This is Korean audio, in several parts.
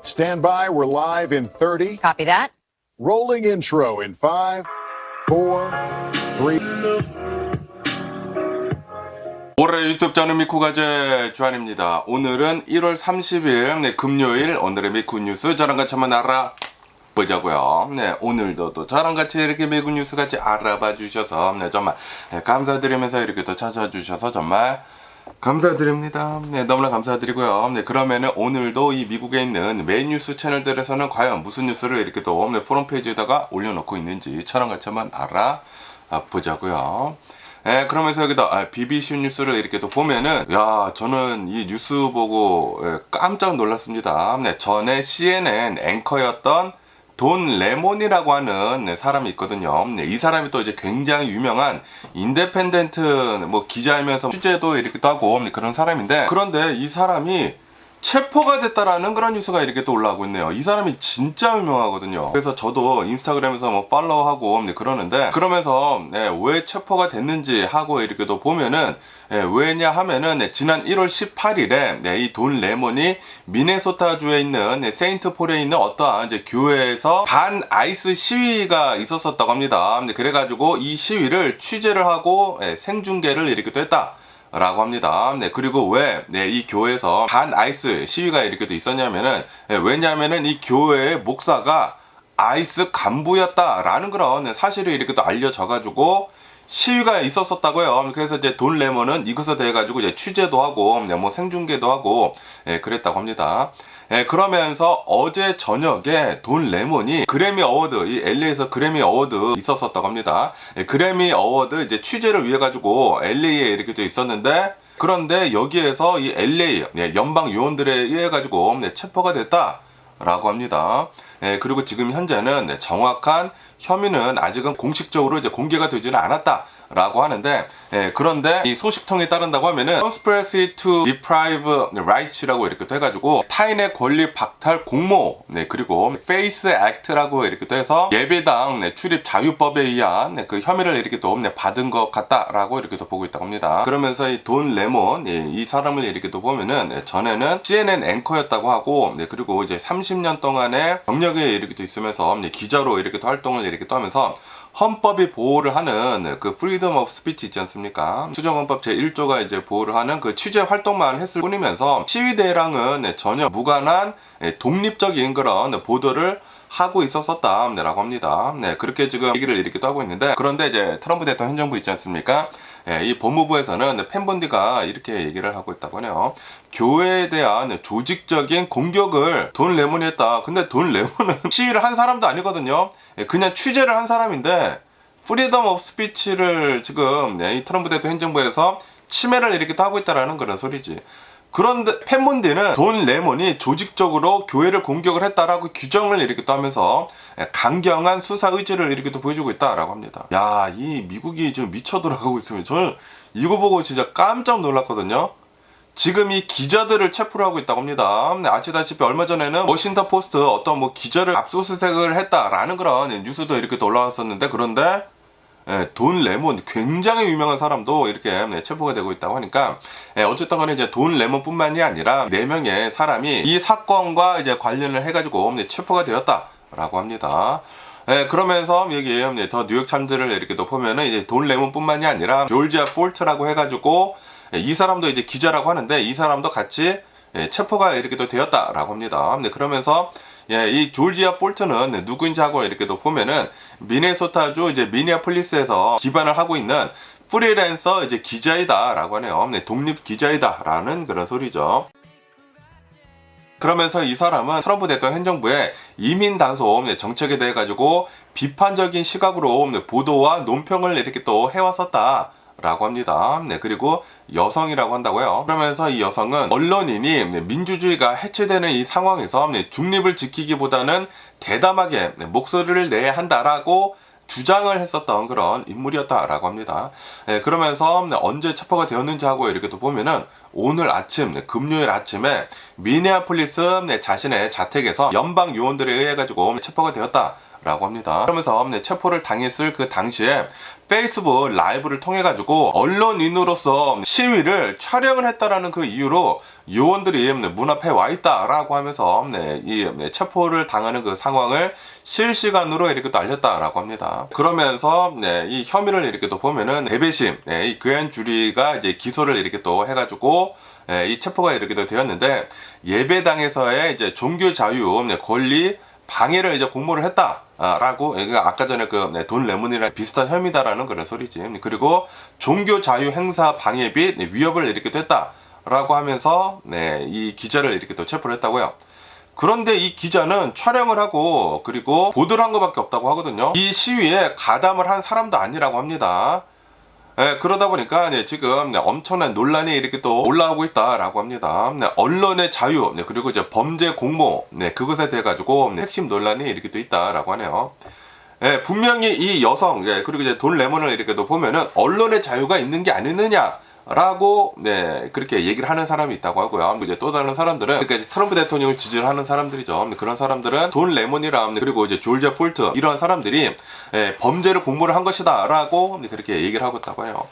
Stand by, we're live in 30. Copy that. Rolling intro in 5, 4, 3. 올해 유튜브 저는 미쿠가제 주한입니다. 오늘은 1월 30일 금요일 오늘의 미쿠 뉴스 저랑 같이 한번 알아보자고요. 네, 오늘도 또 저랑 같이 이렇게 미쿠 뉴스 같이 알아봐 주셔서 정말 감사드리면서 이렇게 또 찾아주셔서 정말 감사드립니다. 네, 너무나 감사드리고요. 네, 그러면은 오늘도 이 미국에 있는 메인 뉴스 채널들에서는 과연 무슨 뉴스를 이렇게 또 프론페이지에다가 올려놓고 있는지 저랑 같이 한번 알아보자고요. 네, 그러면서 여기다 BBC 뉴스를 이렇게 또 보면은 야, 저는 이 뉴스 보고 깜짝 놀랐습니다. 네, 전에 CNN 앵커였던 돈 레몬이라고 하는 사람이 있거든요. 네, 이 사람이 또 이제 굉장히 유명한 인디펜던트 기자이면서 취재도 이렇게 또 하고 그런 사람인데, 그런데 이 사람이 체포가 됐다라는 그런 뉴스가 이렇게 또 올라오고 있네요. 이 사람이 진짜 유명하거든요. 그래서 저도 인스타그램에서 팔로우하고 그러는데, 그러면서 왜 체포가 됐는지 하고 이렇게 또 보면은 왜냐 하면은 지난 1월 18일에 이 돈 레몬이 미네소타주에 있는 세인트 폴에 있는 어떠한 이제 교회에서 반 아이스 시위가 있었었다고 합니다. 그래가지고 이 시위를 취재를 하고 생중계를 이렇게 또 했다 라고 합니다. 네, 그리고 왜 이 교회에서 반 아이스 시위가 이렇게 또 있었냐면은 왜냐하면은 이 교회의 목사가 아이스 간부였다라는 그런 사실이 이렇게 또 알려져가지고 시위가 있었었다고요. 그래서 이제 돈 레몬은 이것에 대해 가지고 이제 취재도 하고 생중계도 하고 그랬다고 합니다. 그러면서 어제 저녁에 돈 레몬이 그래미 어워드, 이 LA에서 그래미 어워드 있었었다고 합니다. 그래미 어워드 이제 취재를 위해 가지고 LA에 이렇게 또 있었는데, 그런데 여기에서 이 LA 연방 요원들에 의해 가지고 체포가 됐다라고 합니다. 그리고 지금 현재는 정확한 혐의는 아직은 공식적으로 이제 공개가 되지는 않았다라고 하는데, 그런데 이 소식통에 따른다고 하면은 conspiracy to deprive rights라고 이렇게 또 해가지고 타인의 권리 박탈 공모, 그리고 face act라고 이렇게 또 해서 예배당 출입 자유법에 의한 그 혐의를 이렇게 또 받은 것 같다라고 이렇게 또 보고 있다고 합니다. 그러면서 이 돈 레몬 이 사람을 이렇게 또 보면은 전에는 CNN 앵커였다고 하고, 그리고 이제 30년 동안의 경력에 이렇게 또 있으면서 기자로 이렇게 또 활동을 이렇게 또 하면서 헌법이 보호를 하는 그 프리덤 오브 스피치 있지 않습니까? 수정헌법 제1조가 이제 보호를 하는 그 취재 활동만 했을 뿐이면서 시위대랑은 전혀 무관한 독립적인 그런 보도를 하고 있었었다라고 합니다. 네, 그렇게 지금 얘기를 이렇게 또 하고 있는데, 그런데 이제 트럼프 대통령 행정부 있지 않습니까? 이 법무부에서는 펜본디가 이렇게 얘기를 하고 있다고 하네요. 교회에 대한 조직적인 공격을 돈 레몬이 했다. 근데 돈 레몬은 시위를 한 사람도 아니거든요. 그냥 취재를 한 사람인데 프리덤 오브 스피치를 지금 이 트럼프 대통령 행정부에서 침해를 이렇게 또 하고 있다라는 그런 소리지. 그런데 펜본디는 돈 레몬이 조직적으로 교회를 공격을 했다라고 규정을 이렇게 또 하면서 강경한 수사 의지를 이렇게 또 보여주고 있다라고 합니다. 야, 이 미국이 지금 미쳐 돌아가고 있으면 저는 이거 보고 진짜 깜짝 놀랐거든요. 지금 이 기자들을 체포를 하고 있다고 합니다. 아시다시피 얼마 전에는 워싱턴 포스트 어떤 기자를 압수수색을 했다라는 그런 뉴스도 이렇게 또 올라왔었는데, 그런데 돈 레몬 굉장히 유명한 사람도 이렇게 체포가 되고 있다고 하니까 어쨌든 간에 이제 돈 레몬 뿐만이 아니라 4명의 사람이 이 사건과 이제 관련을 해가지고 체포가 되었다라고 합니다. 그러면서 여기 더 뉴욕 참들을 이렇게 또 보면은 이제 돈 레몬 뿐만이 아니라 조지아 폴트라고 해가지고 이 사람도 이제 기자라고 하는데 이 사람도 같이 체포가 이렇게 또 되었다라고 합니다. 그러면서 이 조지아 폴트는 누구인지 하고 이렇게 또 보면은 미네소타주 이제 미니애폴리스에서 기반을 하고 있는 프리랜서 이제 기자이다라고 하네요. 독립 기자이다라는 그런 소리죠. 그러면서 이 사람은 트럼프 대통령 행정부의 이민 단속 정책에 대해 가지고 비판적인 시각으로 보도와 논평을 이렇게 또 해왔었다 라고 합니다. 그리고 여성이라고 한다고요. 그러면서 이 여성은 언론인이 민주주의가 해체되는 이 상황에서 중립을 지키기보다는 대담하게 목소리를 내야 한다라고 주장을 했었던 그런 인물이었다라고 합니다. 그러면서 언제 체포가 되었는지 하고 이렇게 또 보면은 오늘 아침, 금요일 아침에 미네아폴리스 자신의 자택에서 연방 요원들에 의해 가지고 체포가 되었다 라고 합니다. 그러면서 체포를 당했을 그 당시에 페이스북 라이브를 통해 가지고 언론인으로서 시위를 촬영을 했다라는 그 이유로 요원들이 문 앞에 와 있다라고 하면서 이 체포를 당하는 그 상황을 실시간으로 이렇게 또 알렸다라고 합니다. 그러면서 이 혐의를 이렇게 또 보면은 대배심, 이 그앤주리가 이제 기소를 이렇게 또 해가지고 이 체포가 이렇게 또 되었는데, 예배당에서의 이제 종교 자유 권리 방해를 이제 공모를 했다라고, 아까 전에 그 돈 레몬이랑 비슷한 혐의다라는 그런 소리지. 그리고 종교 자유 행사 방해 및 위협을 이렇게 됐다라고 하면서 이 기자를 이렇게 또 체포를 했다고요. 그런데 이 기자는 촬영을 하고 그리고 보도를 한 것밖에 없다고 하거든요. 이 시위에 가담을 한 사람도 아니라고 합니다. 그러다 보니까 지금 엄청난 논란이 이렇게 또 올라오고 있다라고 합니다. 언론의 자유, 그리고 이제 범죄 공모, 그것에 대해 가지고 핵심 논란이 이렇게 또 있다라고 하네요. 분명히 이 여성, 그리고 이제 돈 레몬을 이렇게 또 보면은 언론의 자유가 있는 게 아니느냐 라고 그렇게 얘기를 하는 사람이 있다고 하고요. 이제 또 다른 사람들은, 그러니까 이제 트럼프 대통령을 지지를 하는 사람들이죠. 그런 사람들은 돈 레몬이랑 그리고 이제 졸지아 폴트, 이러한 사람들이 범죄를 공모를 한 것이다 라고 그렇게 얘기를 하고 있다고 해요.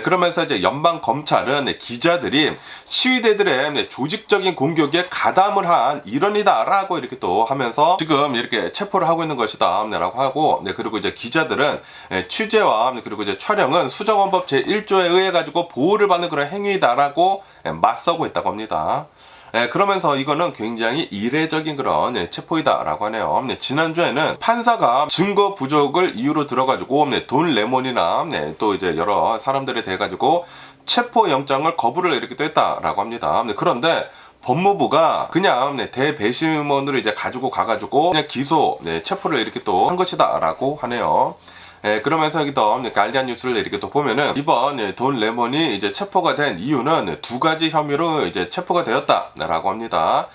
그러면서 이제 연방 검찰은 기자들이 시위대들의 조직적인 공격에 가담을 한 일원이다 라고 이렇게 또 하면서 지금 이렇게 체포를 하고 있는 것이다 라고 하고, 그리고 이제 기자들은 취재와 그리고 이제 촬영은 수정헌법 제1조에 의해 가지고 보호를 받는 그런 행위다라고 맞서고 있다고 합니다. 그러면서 이거는 굉장히 이례적인 그런 체포이다라고 하네요. 지난주에는 판사가 증거 부족을 이유로 들어가지고 돈 레몬이나 또 이제 여러 사람들에 대해 가지고 체포 영장을 거부를 이렇게 또 했다라고 합니다. 그런데 법무부가 그냥 대배심원으로 이제 가지고 가가지고 그냥 기소, 체포를 이렇게 또 한 것이다라고 하네요. 그러면서 여기도 가디언 뉴스를 이렇게 또 보면은 이번 돈 레몬이 이제 체포가 된 이유는 두 가지 혐의로 이제 체포가 되었다라고 합니다.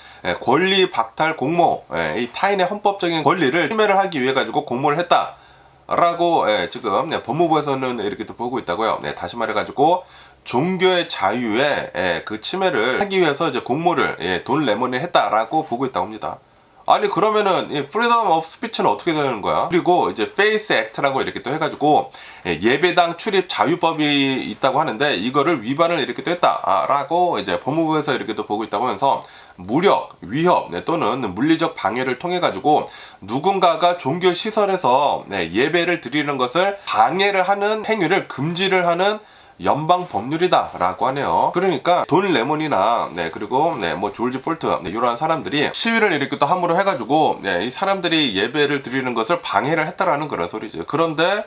권리 박탈 공모, 이 타인의 헌법적인 권리를 침해를 하기 위해 가지고 공모를 했다라고 지금 법무부에서는 이렇게 또 보고 있다고요. 다시 말해가지고 종교의 자유에 그 침해를 하기 위해서 이제 공모를 돈 레몬이 했다라고 보고 있다고 합니다. 아니 그러면은 이 프리덤 오브 스피치는 어떻게 되는 거야? 그리고 이제 페이스 액트라고 이렇게 또 해가지고 예배당 출입 자유법이 있다고 하는데 이거를 위반을 이렇게 또 했다라고 이제 법무부에서 이렇게 또 보고 있다고 하면서 무력, 위협 또는 물리적 방해를 통해 가지고 누군가가 종교 시설에서 예배를 드리는 것을 방해를 하는 행위를 금지를 하는 연방 법률이다라고 하네요. 그러니까 돈 레몬이나 그리고 뭐 졸지 폴트 이러한 사람들이 시위를 이렇게 또 함부로 해가지고 이 사람들이 예배를 드리는 것을 방해를 했다라는 그런 소리죠. 그런데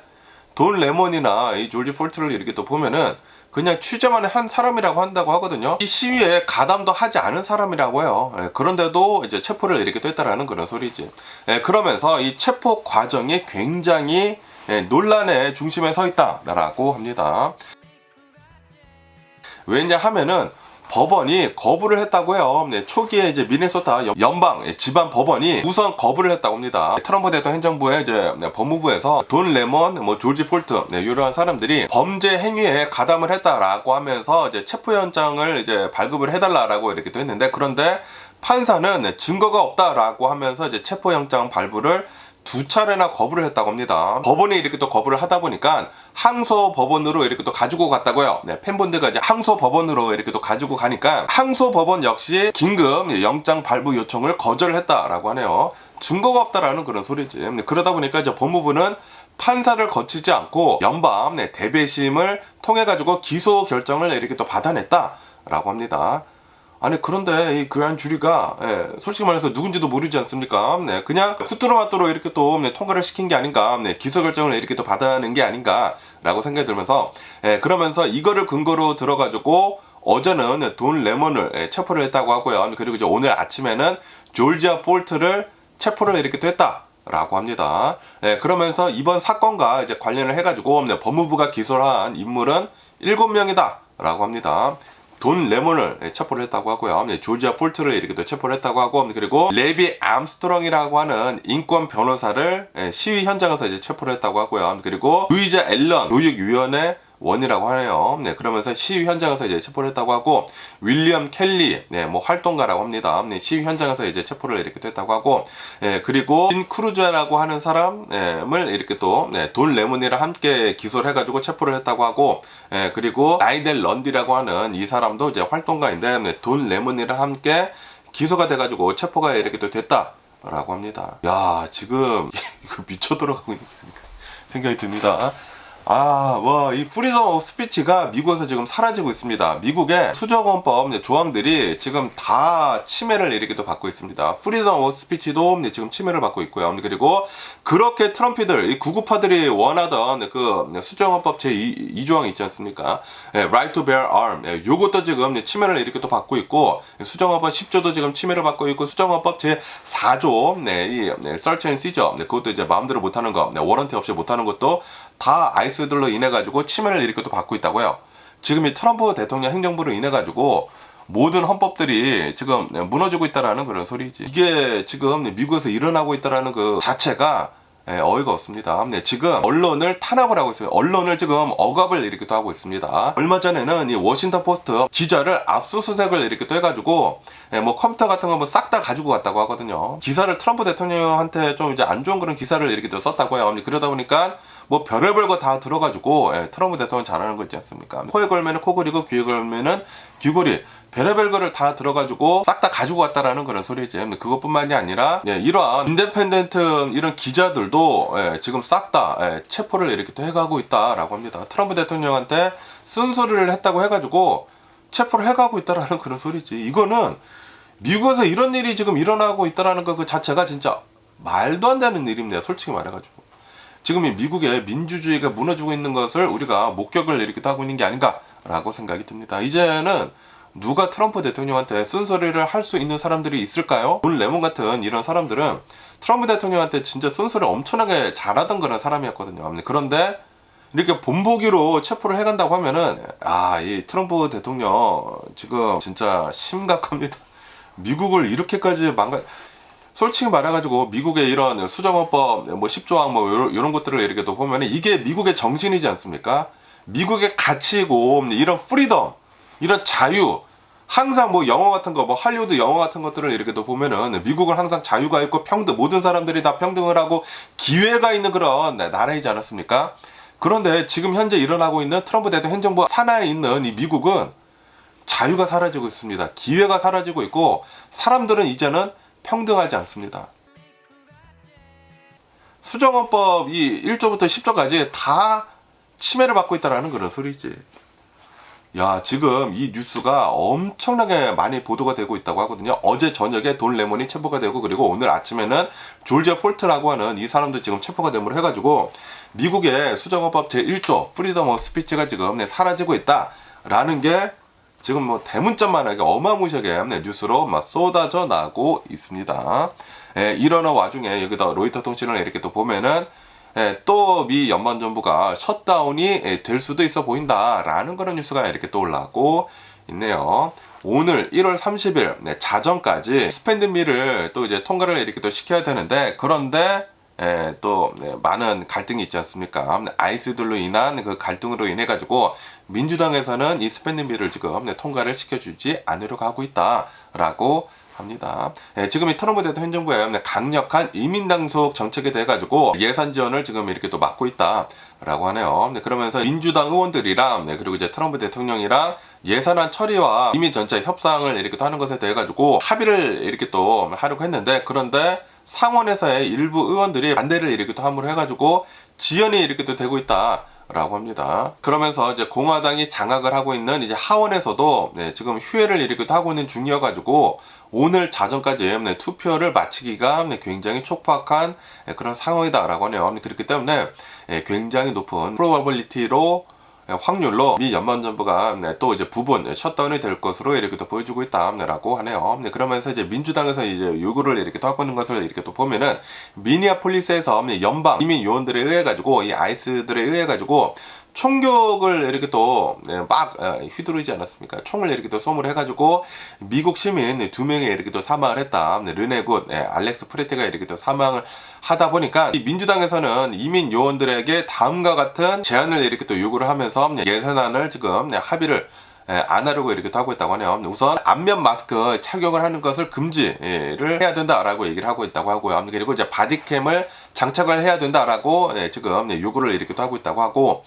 돈 레몬이나 이 졸지 폴트를 이렇게 또 보면은 그냥 취재만 한 사람이라고 한다고 하거든요. 이 시위에 가담도 하지 않은 사람이라고 해요. 그런데도 이제 체포를 이렇게 또 했다라는 그런 소리지. 그러면서 이 체포 과정이 굉장히 논란의 중심에 서 있다라고 합니다. 왜냐하면은 법원이 거부를 했다고 해요. 초기에 이제 미네소타 연방 지방 법원이 우선 거부를 했다고 합니다. 트럼프 대통령 행정부의 이제 법무부에서 돈 레몬, 뭐 졸지 폴트 이러한 사람들이 범죄 행위에 가담을 했다라고 하면서 이제 체포영장을 이제 발급을 해달라라고 이렇게 또 했는데, 그런데 판사는 증거가 없다라고 하면서 이제 체포영장 발부를 두 차례나 거부를 했다고 합니다. 법원이 이렇게 또 거부를 하다 보니까 항소 법원으로 이렇게 또 가지고 갔다고요. 팬분들과 이제 항소 법원으로 이렇게 또 가지고 가니까 항소 법원 역시 긴급 영장 발부 요청을 거절을 했다라고 하네요. 증거가 없다라는 그런 소리지. 그러다 보니까 이제 법무부는 판사를 거치지 않고 연방 대배심을 통해 가지고 기소 결정을 이렇게 또 받아냈다라고 합니다. 아니 그런데 이 그앤주리가 솔직히 말해서 누군지도 모르지 않습니까? 그냥 후뚜루마뚜루 이렇게 또 통과를 시킨 게 아닌가, 기소 결정을 이렇게 또 받아낸 게 아닌가라고 생각이 들면서 그러면서 이거를 근거로 들어가지고 어제는 돈 레몬을 체포를 했다고 하고요. 그리고 이제 오늘 아침에는 졸지아 폴트를 체포를 이렇게 또 했다라고 합니다. 그러면서 이번 사건과 이제 관련을 해가지고 법무부가 기소를 한 인물은 7명이다라고 합니다. 돈 레몬을 체포를 했다고 하고요. 졸지아 폴트를 이렇게 또 체포를 했다고 하고, 그리고 레비 암스트롱이라고 하는 인권 변호사를 시위 현장에서 이제 체포를 했다고 하고요. 그리고 루이자 앨런 교육위원회 원이라고 하네요. 네, 그러면서 시위 현장에서 이제 체포를 했다고 하고, 윌리엄 켈리, 네, 뭐 활동가라고 합니다. 네, 시위 현장에서 이제 체포를 이렇게 됐다고 하고, 그리고 빈 크루즈라고 하는 사람을 이렇게 또, 돈 레몬이랑 함께 기소를 해가지고 체포를 했다고 하고, 그리고 라이델 런디라고 하는 이 사람도 이제 활동가인데, 돈 레몬이랑 함께 기소가 돼가지고 체포가 이렇게 또 됐다라고 합니다. 야, 지금 이거 미쳐 들어가고 있는 생각이 듭니다. 이 프리덤 오브 스피치가 미국에서 지금 사라지고 있습니다. 미국의 수정헌법 조항들이 지금 다 침해를 이렇게 또 받고 있습니다. 프리덤 오브 스피치도 지금 침해를 받고 있고요. 그리고 그렇게 트럼피들, 이 구구파들이 원하던 그 수정헌법 제2조항이 있지 않습니까? Right to bear arm. 요것도 지금 침해를 이렇게 또 받고 있고, 수정헌법 10조도 지금 침해를 받고 있고, 수정헌법 제4조, 이 search and seizure. 그것도 이제 마음대로 못하는 거, 워런티 없이 못하는 것도 다 아이스들로 인해 가지고 침해를 이렇게 또 받고 있다고요. 지금 이 트럼프 대통령 행정부로 인해 가지고 모든 헌법들이 지금 무너지고 있다라는 그런 소리지. 이게 지금 미국에서 일어나고 있다라는 그 자체가 어이가 없습니다. 지금 언론을 탄압을 하고 있어요. 언론을 지금 억압을 이렇게 또 하고 있습니다. 얼마 전에는 이 워싱턴 포스트 기자를 압수수색을 이렇게 또 해가지고 뭐 컴퓨터 같은 거 뭐 싹 다 가지고 갔다고 하거든요. 기사를 트럼프 대통령한테 좀 이제 안 좋은 그런 기사를 이렇게 또 썼다고요. 그러다 보니까 뭐 별의별 거 다 들어가지고 트럼프 대통령 잘하는 거 있지 않습니까? 코에 걸면은 코골이고 귀에 걸면은 귀걸이, 별의별 거를 다 들어가지고 싹 다 가지고 왔다라는 그런 소리지. 그것뿐만이 아니라 이러한 인디펜던트 이런 기자들도 지금 싹 다 체포를 이렇게 또 해가고 있다라고 합니다. 트럼프 대통령한테 쓴소리를 했다고 해가지고 체포를 해가고 있다라는 그런 소리지. 이거는 미국에서 이런 일이 지금 일어나고 있다라는 거 그 자체가 진짜 말도 안 되는 일입니다. 솔직히 말해가지고. 지금 이 미국의 민주주의가 무너지고 있는 것을 우리가 목격을 이렇게 하고 있는 게 아닌가라고 생각이 듭니다. 이제는 누가 트럼프 대통령한테 쓴소리를 할 수 있는 사람들이 있을까요? 돈 레몬 같은 이런 사람들은 트럼프 대통령한테 진짜 쓴소리를 엄청나게 잘하던 그런 사람이었거든요. 그런데 이렇게 본보기로 체포를 해간다고 하면은 이 트럼프 대통령 지금 진짜 심각합니다. 미국을 이렇게까지 솔직히 말해가지고 미국의 이런 수정헌법 뭐 10조항 뭐 이런 것들을 이렇게 또 보면은 이게 미국의 정신이지 않습니까? 미국의 가치고 이런 프리덤, 이런 자유, 항상 뭐 영화 같은 거, 뭐 할리우드 영화 같은 것들을 이렇게 또 보면은 미국은 항상 자유가 있고 평등, 모든 사람들이 다 평등을 하고 기회가 있는 그런 나라이지 않았습니까? 그런데 지금 현재 일어나고 있는 트럼프 대통령 행정부 산하에 있는 이 미국은 자유가 사라지고 있습니다. 기회가 사라지고 있고 사람들은 이제는 평등하지 않습니다. 수정헌법 이 1조부터 10조까지 다 침해를 받고 있다라는 그런 소리지. 야, 지금 이 뉴스가 엄청나게 많이 보도가 되고 있다고 하거든요. 어제 저녁에 돈 레몬이 체포가 되고, 그리고 오늘 아침에는 조지아 폴트라고 하는 이 사람도 지금 체포가 됨으로 해가지고 미국의 수정헌법 제1조 프리덤 오브 스피치가 지금 사라지고 있다라는 게 지금 뭐 대문짝만하게 어마무시하게 뉴스로 막 쏟아져 나고 있습니다. 이러는 와중에 여기다 로이터 통신을 이렇게 또 보면은 또 미 연방정부가 셧다운이 될 수도 있어 보인다라는 그런 뉴스가 이렇게 또 올라오고 있네요. 오늘 1월 30일 자정까지 스펜딩빌을 또 이제 통과를 이렇게 또 시켜야 되는데, 그런데 또 많은 갈등이 있지 않습니까? 아이스들로 인한 그 갈등으로 인해 가지고 민주당에서는 이 스펜딩빌을 지금 통과를 시켜주지 않으려고 하고 있다라고 합니다. 지금 이 트럼프 대통령 행정부의 강력한 이민 당속 정책에 대해 가지고 예산 지원을 지금 이렇게 또 막고 있다라고 하네요. 그러면서 민주당 의원들이랑 그리고 이제 트럼프 대통령이랑 예산안 처리와 이민 전체 협상을 이렇게 또 하는 것에 대해 가지고 합의를 이렇게 또 하려고 했는데, 그런데 상원에서의 일부 의원들이 반대를 이렇게 또 함으로 해가지고 지연이 이렇게 또 되고 있다라고 합니다. 그러면서 이제 공화당이 장악을 하고 있는 이제 하원에서도 지금 휴회를 이렇게 또 하고 있는 중이어가지고 오늘 자정까지 투표를 마치기가 굉장히 촉박한 그런 상황이다라고 하네요. 그렇기 때문에 굉장히 높은 프로바빌리티로 확률로 미 연방정부가 또 이제 부분 셧다운이 될 것으로 이렇게 또 보여주고 있다라고 하네요. 그러면서 이제 민주당에서 이제 요구를 이렇게 또 하고 있는 것을 이렇게 또 보면은 미니아폴리스에서 연방 이민 요원들에 의해 가지고 이 아이스들에 의해 가지고 총격을 이렇게 또 막 휘두르지 않았습니까? 총을 이렇게 또 쏘물 해가지고 미국 시민 2명이 이렇게 또 사망을 했다. 르네 굿, 알렉스 프레티가 이렇게 또 사망을 하다 보니까 이 민주당에서는 이민 요원들에게 다음과 같은 제안을 이렇게 또 요구를 하면서 예산안을 지금 합의를 안 하려고 이렇게 하고 있다고 하네요. 우선 안면 마스크 착용을 하는 것을 금지를 해야 된다라고 얘기를 하고 있다고 하고요. 그리고 이제 바디캠을 장착을 해야 된다라고 지금 요구를 이렇게 하고 있다고 하고,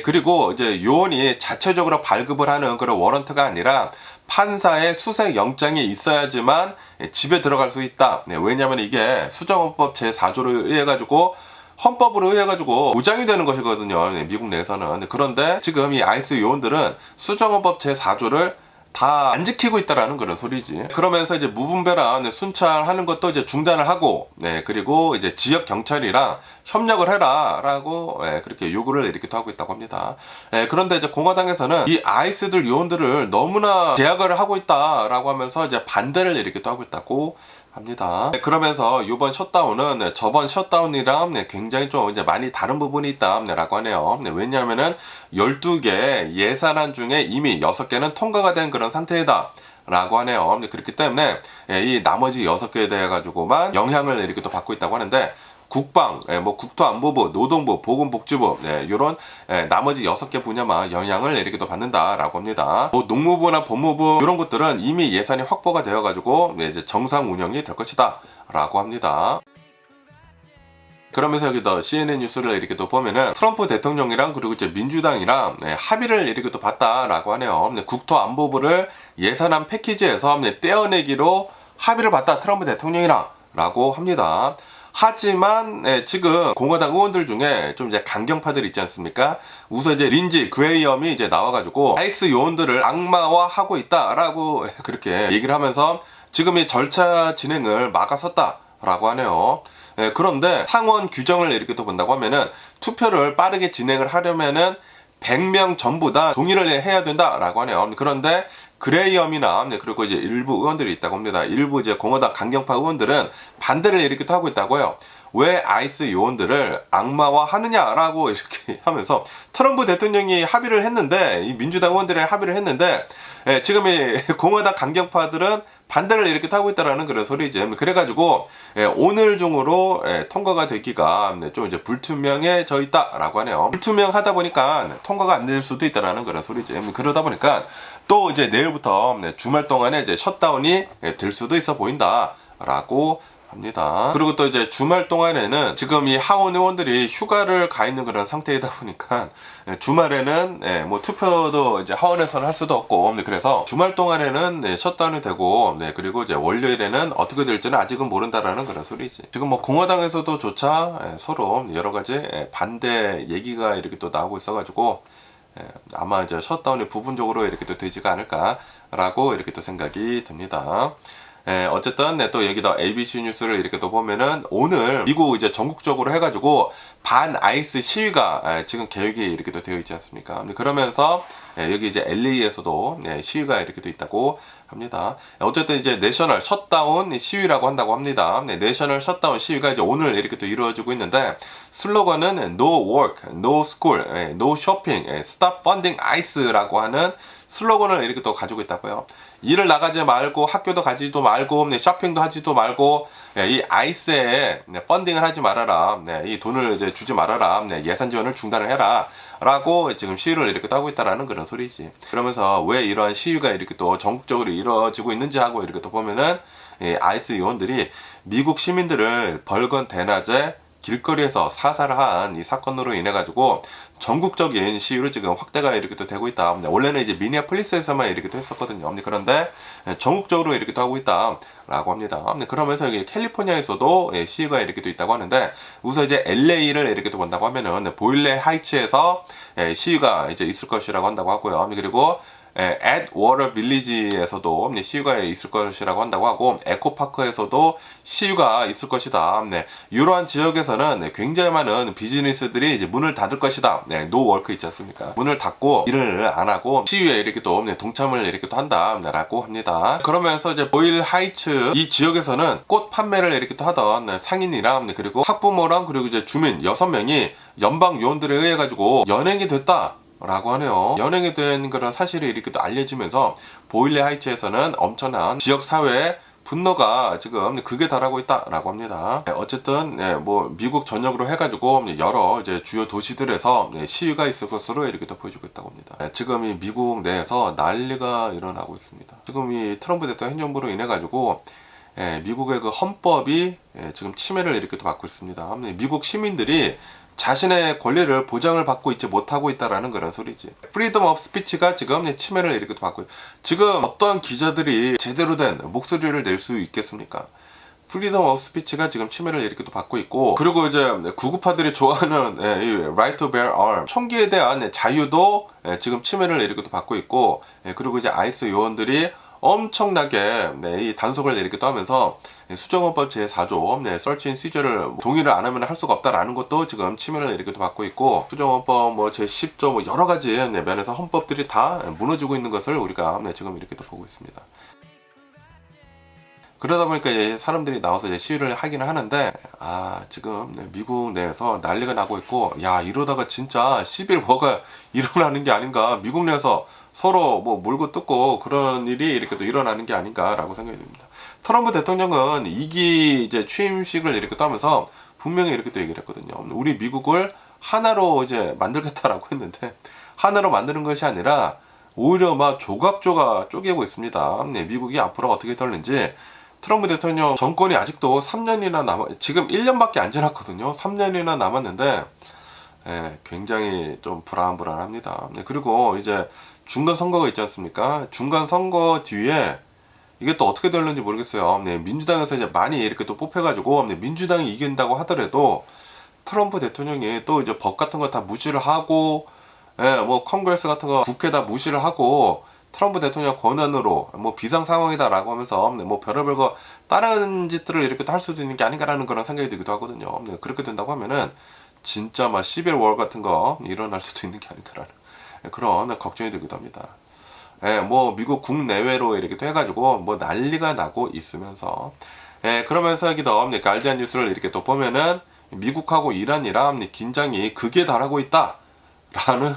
그리고 이제 요원이 자체적으로 발급을 하는 그런 워런트가 아니라 판사의 수색 영장이 있어야지만 집에 들어갈 수 있다. 왜냐하면 이게 수정헌법 제4조를 의해 가지고 헌법으로 의해 가지고 보장이 되는 것이거든요. 미국 내에서는. 그런데 지금 이 아이스 요원들은 수정헌법 제4조를 다 안 지키고 있다라는 그런 소리지. 그러면서 이제 무분별한 순찰하는 것도 이제 중단을 하고, 그리고 이제 지역 경찰이랑 협력을 해라라고 그렇게 요구를 이렇게 또 하고 있다고 합니다. 그런데 이제 공화당에서는 이 아이스들 요원들을 너무나 제약을 하고 있다라고 하면서 이제 반대를 이렇게 또 하고 있다고 합니다. 그러면서 이번 셧다운은 저번 셧다운이랑 굉장히 좀 이제 많이 다른 부분이 있다라고 하네요. 왜냐하면은 12개 예산안 중에 이미 6개는 통과가 된 그런 상태이다. 라고 하네요. 그렇기 때문에 이 나머지 6개에 대해 가지고만 영향을 이렇게 또 받고 있다고 하는데, 국방, 뭐 국토안보부, 노동부, 보건복지부, 이런 나머지 6개 분야만 영향을 이렇게 또 받는다라고 합니다. 뭐 농무부나 법무부 이런 것들은 이미 예산이 확보가 되어가지고 이제 정상 운영이 될 것이다라고 합니다. 그러면서 여기 더 CNN 뉴스를 이렇게 또 보면은 트럼프 대통령이랑 그리고 이제 민주당이랑 합의를 이렇게 또 봤다라고 하네요. 국토안보부를 예산안 패키지에서 떼어내기로 합의를 봤다, 트럼프 대통령이랑라고 합니다. 하지만 지금 공화당 의원들 중에 좀 이제 강경파들 있지 않습니까? 우선 이제 린지 그레이엄이 이제 나와가지고 아이스 요원들을 악마화하고 있다라고 그렇게 얘기를 하면서 지금 이 절차 진행을 막아섰다라고 하네요. 그런데 상원 규정을 이렇게 또 본다고 하면은 투표를 빠르게 진행을 하려면은 100명 전부 다 동의를 해야 된다라고 하네요. 그런데 그레이엄이나 그리고 이제 일부 의원들이 있다고 합니다. 일부 이제 공화당 강경파 의원들은 반대를 이렇게 또 하고 있다고요. 왜 아이스 요원들을 악마화 하느냐라고 이렇게 하면서 트럼프 대통령이 합의를 했는데, 이 민주당 의원들이 합의를 했는데, 지금 이 공화당 강경파들은 반대를 이렇게 하고 있다라는 그런 소리죠. 그래가지고 오늘 중으로 통과가 되기가 좀 이제 불투명해져 있다라고 하네요. 불투명하다 보니까 통과가 안 될 수도 있다라는 그런 소리죠. 그러다 보니까 또 이제 내일부터 주말 동안에 이제 셧다운이 될 수도 있어 보인다라고 합니다. 그리고 또 이제 주말 동안에는 지금 이 하원 의원들이 휴가를 가 있는 그런 상태이다 보니까 주말에는 뭐 투표도 이제 하원에서는 할 수도 없고, 그래서 주말 동안에는 셧다운이 되고, 그리고 이제 월요일에는 어떻게 될지는 아직은 모른다라는 그런 소리지. 지금 뭐 공화당에서도 조차 서로 여러 가지 반대 얘기가 이렇게 또 나오고 있어가지고 아마 이제 셧다운이 부분적으로 이렇게 또 되지가 않을까라고 이렇게 또 생각이 듭니다. 어쨌든 또 여기다 ABC 뉴스를 이렇게 또 보면은 오늘 미국 이제 전국적으로 해가지고 반 아이스 시위가 지금 계획이 이렇게 또 되어 있지 않습니까? 그러면서 여기 이제 LA에서도 시위가 이렇게 또 있다고 합니다. 어쨌든 이제 내셔널 셧다운 시위라고 한다고 합니다. 내셔널 셧다운 시위가 이제 오늘 이렇게 또 이루어지고 있는데, 슬로건은 No Work, No School, No Shopping, Stop Funding ICE라고 하는 슬로건을 이렇게 또 가지고 있다고요. 일을 나가지 말고 학교도 가지도 말고 쇼핑도 하지도 말고 이 아이스에 펀딩을 하지 말아라. 이 돈을 이제 주지 말아라. 예산 지원을 중단을 해라. 라고 지금 시위를 이렇게 하고 있다라는 그런 소리지. 그러면서 왜 이러한 시위가 이렇게 또 전국적으로 이루어지고 있는지 하고 이렇게 또 보면은 아이스 요원들이 미국 시민들을 벌건 대낮에 길거리에서 사살한 이 사건으로 인해 가지고 전국적인 시위로 지금 확대가 이렇게 또 되고 있다. 원래는 이제 미니애폴리스에서만 이렇게 또 했었거든요. 그런데 전국적으로 이렇게 또 하고 있다라고 합니다. 그러면서 여기 캘리포니아에서도 시위가 이렇게 또 있다고 하는데, 우선 이제 LA를 이렇게 또 본다고 하면은 보일레 하이츠에서 시위가 이제 있을 것이라고 한다고 하고요. 그리고 애드워터 빌리지에서도 CU가 있을 것이라고 한다고 하고, 에코파크에서도 CU가 있을 것이다. 이러한 지역에서는 굉장히 많은 비즈니스들이 이제 문을 닫을 것이다. 노워크 있지 않습니까? 문을 닫고 일을 안 하고 CU에 이렇게 또 동참을 이렇게 또 한다라고 합니다. 그러면서 이제 보일 하이츠 이 지역에서는 꽃 판매를 이렇게 또 하던 상인이랑 그리고 학부모랑 그리고 이제 주민 6명이 연방 요원들에 의해 가지고 연행이 됐다 라고 하네요. 연행이 된 그런 사실이 이렇게 또 알려지면서 보일리 하이츠에서는 엄청난 지역사회의 분노가 지금 극에 달하고 있다라고 합니다. 어쨌든 뭐 미국 전역으로 해가지고 여러 이제 주요 도시들에서 시위가 있을 것으로 이렇게 또 보여주고 있다고 합니다. 지금 이 미국 내에서 난리가 일어나고 있습니다. 지금 이 트럼프 대통령 행정부로 인해 가지고 미국의 그 헌법이 지금 침해를 이렇게 또 받고 있습니다. 미국 시민들이 자신의 권리를 보장을 받고 있지 못하고 있다라는 그런 소리지. 프리덤 오브 스피치가 지금 침해를 이렇게 받고 지금 어떠한 기자들이 제대로 된 목소리를 낼 수 있겠습니까? 프리덤 오브 스피치가 지금 침해를 이렇게 받고 있고, 그리고 이제 구구파들이 좋아하는 이 right to bear arms 총기에 대한 자유도 지금 침해를 이렇게 받고 있고, 그리고 이제 아이스 요원들이 엄청나게 이 단속을 이렇게 또 하면서 수정헌법 제4조 search and seizure를 동의를 안 하면 할 수가 없다라는 것도 지금 침해를 이렇게 또 받고 있고, 수정헌법 뭐 제10조 뭐 여러 가지 면에서 헌법들이 다 무너지고 있는 것을 우리가 지금 이렇게 또 보고 있습니다. 그러다 보니까 이제 사람들이 나와서 이제 시위를 하기는 하는데, 지금 미국 내에서 난리가 나고 있고, 야, 이러다가 진짜 시빌워가 일어나는 게 아닌가, 미국 내에서 서로 뭐 물고 뜯고 그런 일이 이렇게 또 일어나는 게 아닌가라고 생각이 듭니다. 트럼프 대통령은 2기 이제 취임식을 이렇게 또 하면서 분명히 이렇게 또 얘기를 했거든요. 우리 미국을 하나로 이제 만들겠다라고 했는데, 하나로 만드는 것이 아니라 오히려 막 조각조각 쪼개고 있습니다. 미국이 앞으로 어떻게 될는지. 트럼프 대통령 정권이 아직도 3년이나 지금 1년밖에 안 지났거든요. 3년이나 남았는데, 굉장히 좀 불안합니다. 그리고 이제 중간 선거가 있지 않습니까? 중간 선거 뒤에 이게 또 어떻게 될는지 모르겠어요. 민주당에서 이제 많이 이렇게 또 뽑혀가지고 민주당이 이긴다고 하더라도 트럼프 대통령이 또 이제 법 같은 거 다 무시를 하고, 뭐 컨그레스 같은 거 국회 다 무시를 하고, 트럼프 대통령 권한으로 뭐 비상 상황이다라고 하면서 뭐 별의별 거 다른 짓들을 이렇게 할 수도 있는 게 아닌가라는 그런 생각이 들기도 하거든요. 그렇게 된다고 하면은 진짜 막 시빌워 같은 거 일어날 수도 있는 게 아닌가라는 그런 걱정이 들기도 합니다. 뭐 미국 국내외로 이렇게 또 해가지고 뭐 난리가 나고 있으면서, 그러면서 여기도 가디언 뉴스를 이렇게 또 보면은 미국하고 이란이랑 긴장이 극에 달하고 있다 라는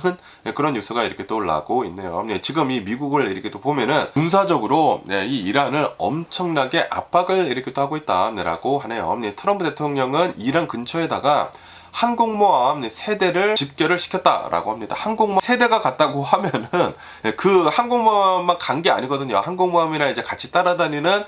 그런 뉴스가 이렇게 또 올라오고 있네요. 지금 이 미국을 이렇게 또 보면은 군사적으로 이 이란을 엄청나게 압박을 이렇게 또 하고 있다라고 하네요. 트럼프 대통령은 이란 근처에다가 항공모함 3대를 집결을 시켰다라고 합니다. 항공모함 3대가 갔다고 하면은 그 항공모함만 간 게 아니거든요. 항공모함이랑 이제 같이 따라다니는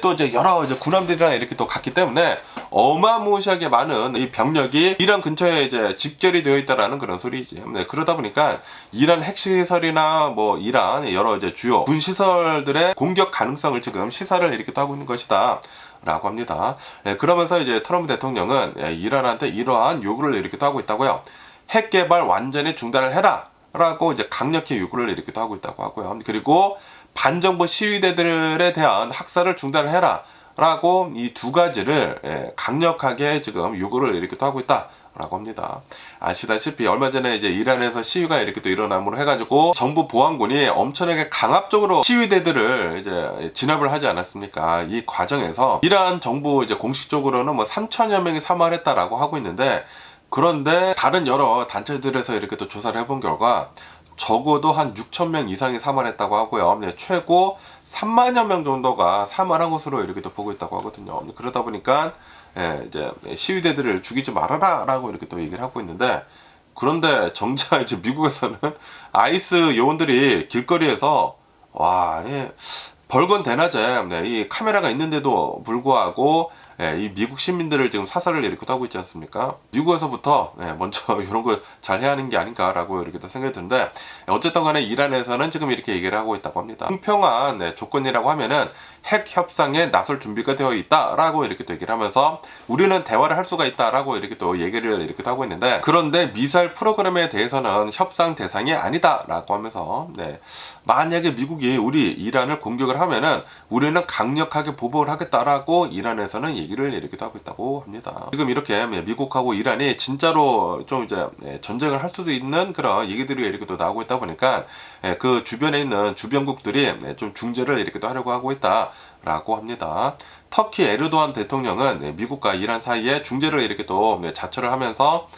또 이제 여러 이제 군함들이랑 이렇게 또 갔기 때문에 어마무시하게 많은 이 병력이 이란 근처에 이제 집결이 되어 있다라는 그런 소리지. 그러다 보니까 이란 핵시설이나 뭐 이란 여러 이제 주요 군 시설들의 공격 가능성을 지금 시사를 이렇게 또 하고 있는 것이다 라고 합니다. 그러면서 이제 트럼프 대통령은 이란한테 이러한 요구를 이렇게 또 하고 있다고요. 핵 개발 완전히 중단을 해라 라고 이제 강력히 요구를 이렇게 또 하고 있다고 하고요. 그리고 반정부 시위대들에 대한 학살을 중단을 해라 라고 이 두 가지를 강력하게 지금 요구를 이렇게 또 하고 있다 라고 합니다. 아시다시피 얼마 전에 이제 이란에서 시위가 이렇게 또 일어남으로 해가지고 정부 보안군이 엄청나게 강압적으로 시위대들을 이제 진압을 하지 않았습니까? 이 과정에서 이란 정부 이제 공식적으로는 뭐 3천여 명이 사망했다라고 하고 있는데, 그런데 다른 여러 단체들에서 이렇게 또 조사를 해본 결과 적어도 한 6,000명 이상이 사망했다고 하고요. 최고 3만여 명 정도가 사망한 것으로 이렇게 또 보고 있다고 하거든요. 그러다 보니까 이제 시위대들을 죽이지 말아라 라고 이렇게 또 얘기를 하고 있는데, 그런데 정작 이제 미국에서는 아이스 요원들이 길거리에서 벌건 대낮에 이 카메라가 있는데도 불구하고 이 미국 시민들을 지금 사살을 이렇게 하고 있지 않습니까? 미국에서부터 먼저 이런 걸 잘 해야 하는 게 아닌가라고 이렇게 또 생각이 드는데, 어쨌든 간에 이란에서는 지금 이렇게 얘기를 하고 있다고 합니다. 공평한 조건이라고 하면은 핵 협상에 나설 준비가 되어 있다라고 이렇게 또 얘기를 하면서 우리는 대화를 할 수가 있다라고 이렇게 또 얘기를 이렇게 또 하고 있는데, 그런데 미사일 프로그램에 대해서는 협상 대상이 아니다라고 하면서 만약에 미국이 우리 이란을 공격을 하면은 우리는 강력하게 보복을 하겠다라고 이란에서는 얘기를 이렇게도 하고 있다고 합니다. 지금 이렇게 미국하고 이란이 진짜로 좀 이제 전쟁을 할 수도 있는 그런 얘기들이 이렇게도 나오고 있다 보니까 그 주변에 있는 주변국들이 좀 중재를 이렇게도 하려고 하고 있다라고 합니다. 터키 에르도안 대통령은 미국과 이란 사이에 중재를 이렇게 또 자처를 하면서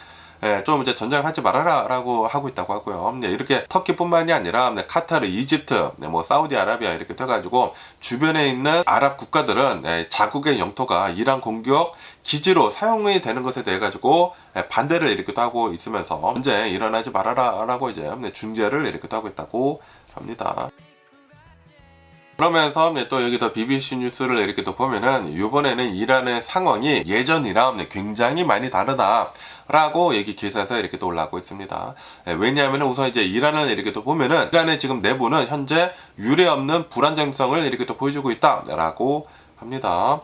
좀 이제 전쟁을 하지 말아라라고 하고 있다고 하고요. 이렇게 터키뿐만이 아니라 카타르, 이집트, 뭐 사우디아라비아 이렇게 돼가지고 주변에 있는 아랍 국가들은 자국의 영토가 이란 공격 기지로 사용이 되는 것에 대해 가지고 반대를 이렇게도 하고 있으면서 전쟁 일어나지 말아라라고 이제 중재를 이렇게도 하고 있다고 합니다. 그러면서 또 여기서 BBC 뉴스를 이렇게 또 보면은 이번에는 이란의 상황이 예전이랑 굉장히 많이 다르다라고 여기 기사에서 이렇게 또 올라오고 있습니다. 왜냐하면 우선 이제 이란을 이렇게 또 보면은 이란의 지금 내부는 현재 유례없는 불안정성을 이렇게 또 보여주고 있다라고 합니다.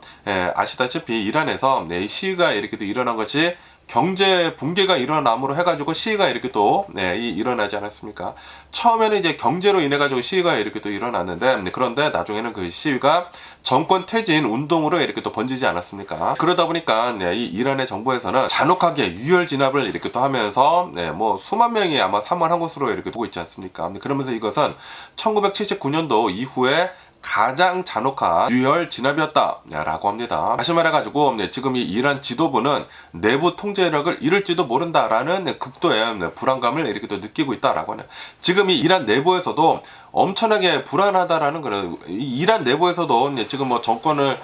아시다시피 이란에서 이 시위가 이렇게 또 일어난 것이 경제 붕괴가 일어남으로 해가지고 시위가 이렇게 또 일어나지 않았습니까? 처음에는 이제 경제로 인해 가지고 시위가 이렇게 또 일어났는데 그런데 나중에는 그 시위가 정권 퇴진 운동으로 이렇게 또 번지지 않았습니까? 그러다 보니까 이 이란의 정부에서는 잔혹하게 유혈 진압을 이렇게 또 하면서 뭐 수만 명이 아마 사망한 것으로 이렇게 보고 있지 않습니까? 그러면서 이것은 1979년도 이후에 가장 잔혹한 유혈 진압이었다라고 합니다. 다시 말해가지고 지금 이 이란 지도부는 내부 통제력을 잃을지도 모른다라는 극도의 불안감을 이렇게 또 느끼고 있다라고 하네요. 지금 이 이란 내부에서도 엄청나게 불안하다라는 그런 이란 내부에서도 지금 뭐 정권을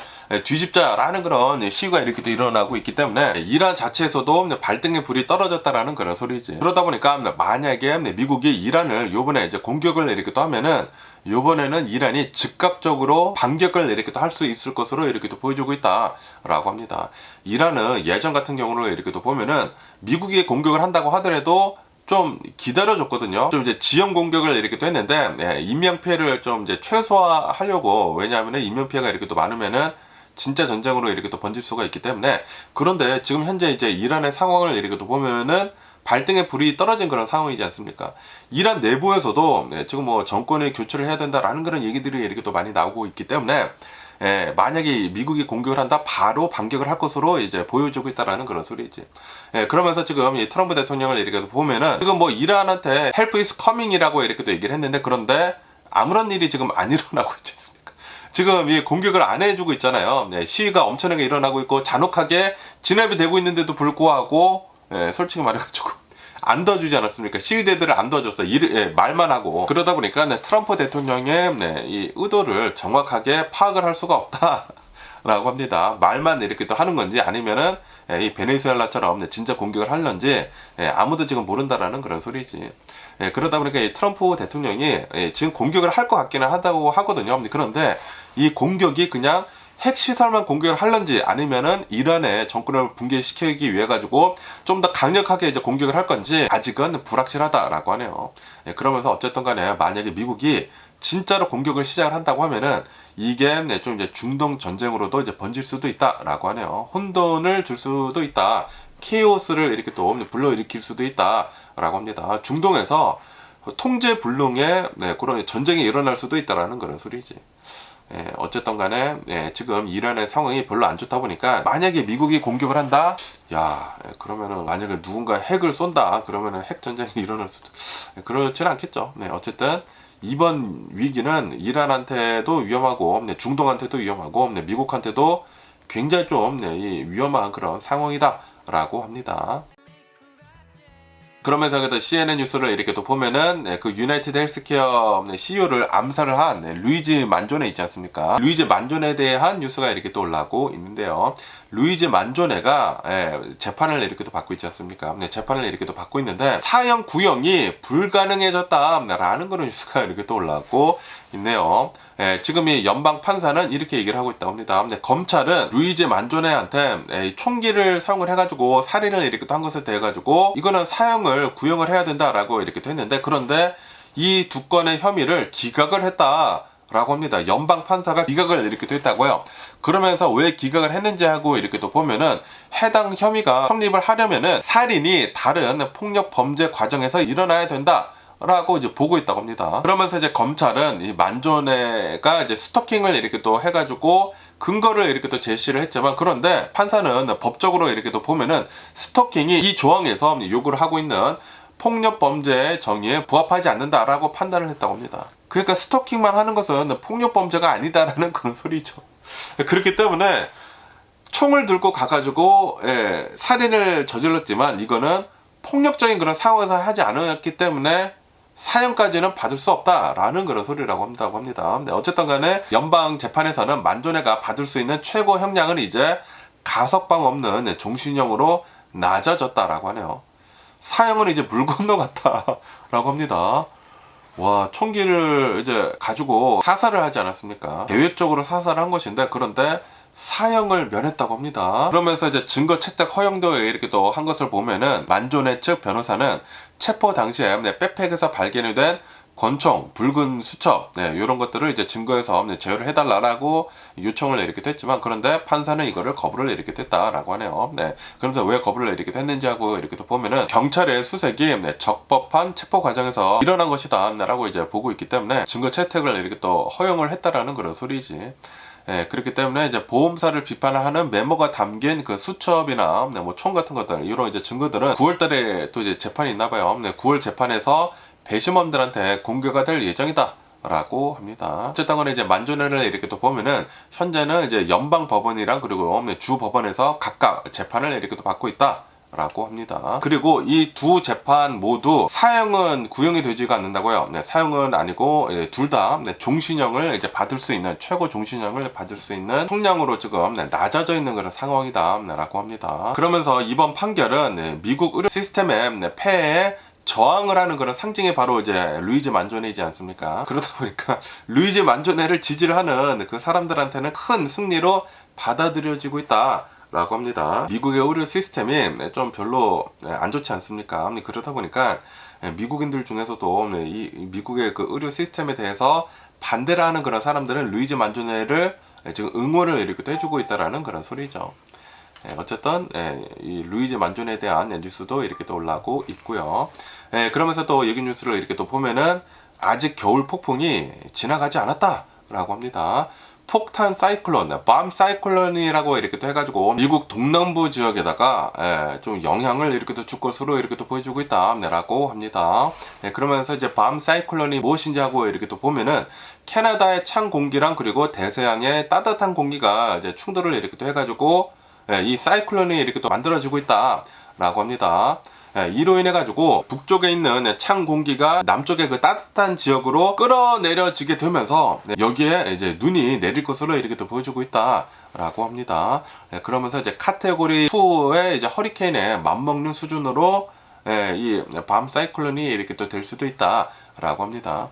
뒤집자라는 그런 시위가 이렇게 또 일어나고 있기 때문에 이란 자체에서도 발등에 불이 떨어졌다라는 그런 소리지. 그러다 보니까 만약에 미국이 이란을 요번에 이제 공격을 이렇게 또 하면은 요번에는 이란이 즉각적으로 반격을 이렇게 또 할 수 있을 것으로 이렇게 또 보여주고 있다라고 합니다. 이란은 예전 같은 경우로 이렇게 또 보면은 미국이 공격을 한다고 하더라도 좀 기다려줬거든요. 좀 이제 지형 공격을 이렇게 또 했는데 인명 피해를 좀 이제 최소화하려고. 왜냐하면 인명 피해가 이렇게 또 많으면은 진짜 전쟁으로 이렇게 또 번질 수가 있기 때문에. 그런데 지금 현재 이제 이란의 상황을 이렇게 또 보면은 발등에 불이 떨어진 그런 상황이지 않습니까? 이란 내부에서도 지금 뭐 정권을 교체를 해야 된다라는 그런 얘기들이 이렇게 또 많이 나오고 있기 때문에 만약에 미국이 공격을 한다 바로 반격을 할 것으로 이제 보여주고 있다라는 그런 소리지. 그러면서 지금 이 트럼프 대통령을 이렇게 보면은 지금 뭐 이란한테 help is coming이라고 이렇게 또 얘기를 했는데 그런데 아무런 일이 지금 안 일어나고 있지 않습니까? 지금 이 공격을 안 해주고 있잖아요. 시위가 엄청나게 일어나고 있고 잔혹하게 진압이 되고 있는데도 불구하고 솔직히 말해가지고 안 도와주지 않았습니까? 시위대들을 안 도와줬어. 말만 하고. 그러다 보니까 트럼프 대통령의 이 의도를 정확하게 파악을 할 수가 없다라고 합니다. 말만 이렇게 또 하는 건지 아니면은 이 베네수엘라처럼 진짜 공격을 하는지 아무도 지금 모른다라는 그런 소리지. 그러다 보니까 이 트럼프 대통령이 지금 공격을 할 것 같기는 하다고 하거든요. 그런데 이 공격이 그냥 핵시설만 공격을 할런지 아니면은 이란의 정권을 붕괴시키기 위해 가지고 좀 더 강력하게 이제 공격을 할 건지 아직은 불확실하다라고 하네요. 그러면서 어쨌든 간에 만약에 미국이 진짜로 공격을 시작을 한다고 하면은 이게 좀 이제 중동 전쟁으로도 이제 번질 수도 있다라고 하네요. 혼돈을 줄 수도 있다. 케이오스를 이렇게 또 불러일으킬 수도 있다라고 합니다. 중동에서 통제 불능의 그런 전쟁이 일어날 수도 있다라는 그런 소리지. 어쨌든 간에 지금 이란의 상황이 별로 안 좋다 보니까 만약에 미국이 공격을 한다, 야 그러면은 만약에 누군가 핵을 쏜다 그러면은 핵 전쟁이 일어날 수도 그렇지는 않겠죠. 어쨌든 이번 위기는 이란한테도 위험하고 중동한테도 위험하고 미국한테도 굉장히 좀 위험한 그런 상황이다라고 합니다. 그러면서 여기다 CNN 뉴스를 이렇게 또 보면은 그 유나이티드 헬스케어 CEO를 암살을 한 루이지 만조네 있지 않습니까? 루이지 만조네에 대한 뉴스가 이렇게 또 올라오고 있는데요. 루이지 만조네가 재판을 이렇게 또 받고 있지 않습니까? 재판을 이렇게 또 받고 있는데 사형 구형이 불가능해졌다라는 그런 뉴스가 이렇게 또 올라오고 있네요. 지금 이 연방 판사는 이렇게 얘기를 하고 있다고 합니다. 검찰은 루이지 만조네한테 총기를 사용을 해가지고 살인을 이렇게 또 한 것에 대해 가지고 이거는 사형을 구형을 해야 된다라고 이렇게 또 했는데 그런데 이 두 건의 혐의를 기각을 했다라고 합니다. 연방 판사가 기각을 이렇게 또 했다고요. 그러면서 왜 기각을 했는지 하고 이렇게 또 보면은 해당 혐의가 성립을 하려면은 살인이 다른 폭력 범죄 과정에서 일어나야 된다. 라고 이제 보고 있다고 합니다. 그러면서 이제 검찰은 이 만조네가 이제 스토킹을 이렇게 또 해가지고 근거를 이렇게 또 제시를 했지만, 그런데 판사는 법적으로 이렇게 또 보면은 스토킹이 이 조항에서 요구를 하고 있는 폭력 범죄의 정의에 부합하지 않는다라고 판단을 했다고 합니다. 그러니까 스토킹만 하는 것은 폭력 범죄가 아니다라는 그런 소리죠. 그렇기 때문에 총을 들고 가가지고 살인을 저질렀지만 이거는 폭력적인 그런 상황에서 하지 않았기 때문에 사형까지는 받을 수 없다라는 그런 소리라고 합니다. 어쨌든 간에 연방 재판에서는 만조네가 받을 수 있는 최고 형량은 이제 가석방 없는 종신형으로 낮아졌다라고 하네요. 사형은 이제 물 건너갔다라고 합니다. 와, 총기를 이제 가지고 사살을 하지 않았습니까? 계획적으로 사살을 한 것인데, 그런데 사형을 면했다고 합니다. 그러면서 이제 증거 채택 허용도 이렇게 또 한 것을 보면은 만조네 측 변호사는 체포 당시에 백팩에서 발견이 된 권총, 붉은 수첩, 이런 것들을 이제 증거에서 제어를 해달라고 요청을 이렇게 했지만, 그런데 판사는 이거를 거부를 이렇게 했다라고 하네요. 그러면서 왜 거부를 이렇게 했는지 하고 이렇게 또 보면은 경찰의 수색이 적법한 체포 과정에서 일어난 것이다라고 이제 보고 있기 때문에 증거 채택을 이렇게 또 허용을 했다라는 그런 소리지. 그렇기 때문에 이제 보험사를 비판하는 메모가 담긴 그 수첩이나 뭐 총 같은 것들, 이런 이제 증거들은 9월달에 또 이제 재판이 있나봐요. 9월 재판에서 배심원들한테 공개가 될 예정이다 라고 합니다. 어쨌든 간에 이제 만조네를 이렇게 또 보면은 현재는 이제 연방 법원이랑 그리고 주 법원에서 각각 재판을 이렇게 또 받고 있다 라고 합니다. 그리고 이 두 재판 모두 사형은 구형이 되지가 않는다고요. 사형은 아니고 둘 다 종신형을 이제 받을 수 있는, 최고 종신형을 받을 수 있는 형량으로 지금 낮아져 있는 그런 상황이다 라고 합니다. 그러면서 이번 판결은 미국 의료 시스템의 폐해에 저항을 하는 그런 상징이 바로 이제 루이즈 만조네이지 않습니까? 그러다 보니까 루이즈 만조네를 지지를 하는 그 사람들한테는 큰 승리로 받아들여지고 있다 라고 합니다. 미국의 의료 시스템이 좀 별로 안 좋지 않습니까? 그러다 보니까 미국인들 중에서도 이 미국의 그 의료 시스템에 대해서 반대를 하는 그런 사람들은 루이즈 만조네를 지금 응원을 이렇게 또 해주고 있다라는 그런 소리죠. 어쨌든 이 루이즈 만조네에 대한 뉴스도 이렇게 또 올라오고 있고요. 그러면서 또 여기 뉴스를 이렇게 또 보면은 아직 겨울 폭풍이 지나가지 않았다라고 합니다. 폭탄 사이클론, 밤 사이클론이라고 이렇게 또 해가지고 미국 동남부 지역에다가 좀 영향을 이렇게 또 줄 것으로 이렇게 또 보여주고 있다라고 합니다. 그러면서 이제 밤 사이클론이 무엇인지 하고 이렇게 또 보면은 캐나다의 찬 공기랑 그리고 대서양의 따뜻한 공기가 이제 충돌을 이렇게 또 해가지고 이 사이클론이 이렇게 또 만들어지고 있다라고 합니다. 이로 인해 가지고 북쪽에 있는 찬 공기가 남쪽의 그 따뜻한 지역으로 끌어내려지게 되면서 여기에 이제 눈이 내릴 것으로 이렇게 또 보여주고 있다라고 합니다. 그러면서 이제 카테고리 2의 이제 허리케인에 맞먹는 수준으로 이 밤 사이클론이 이렇게 또 될 수도 있다라고 합니다.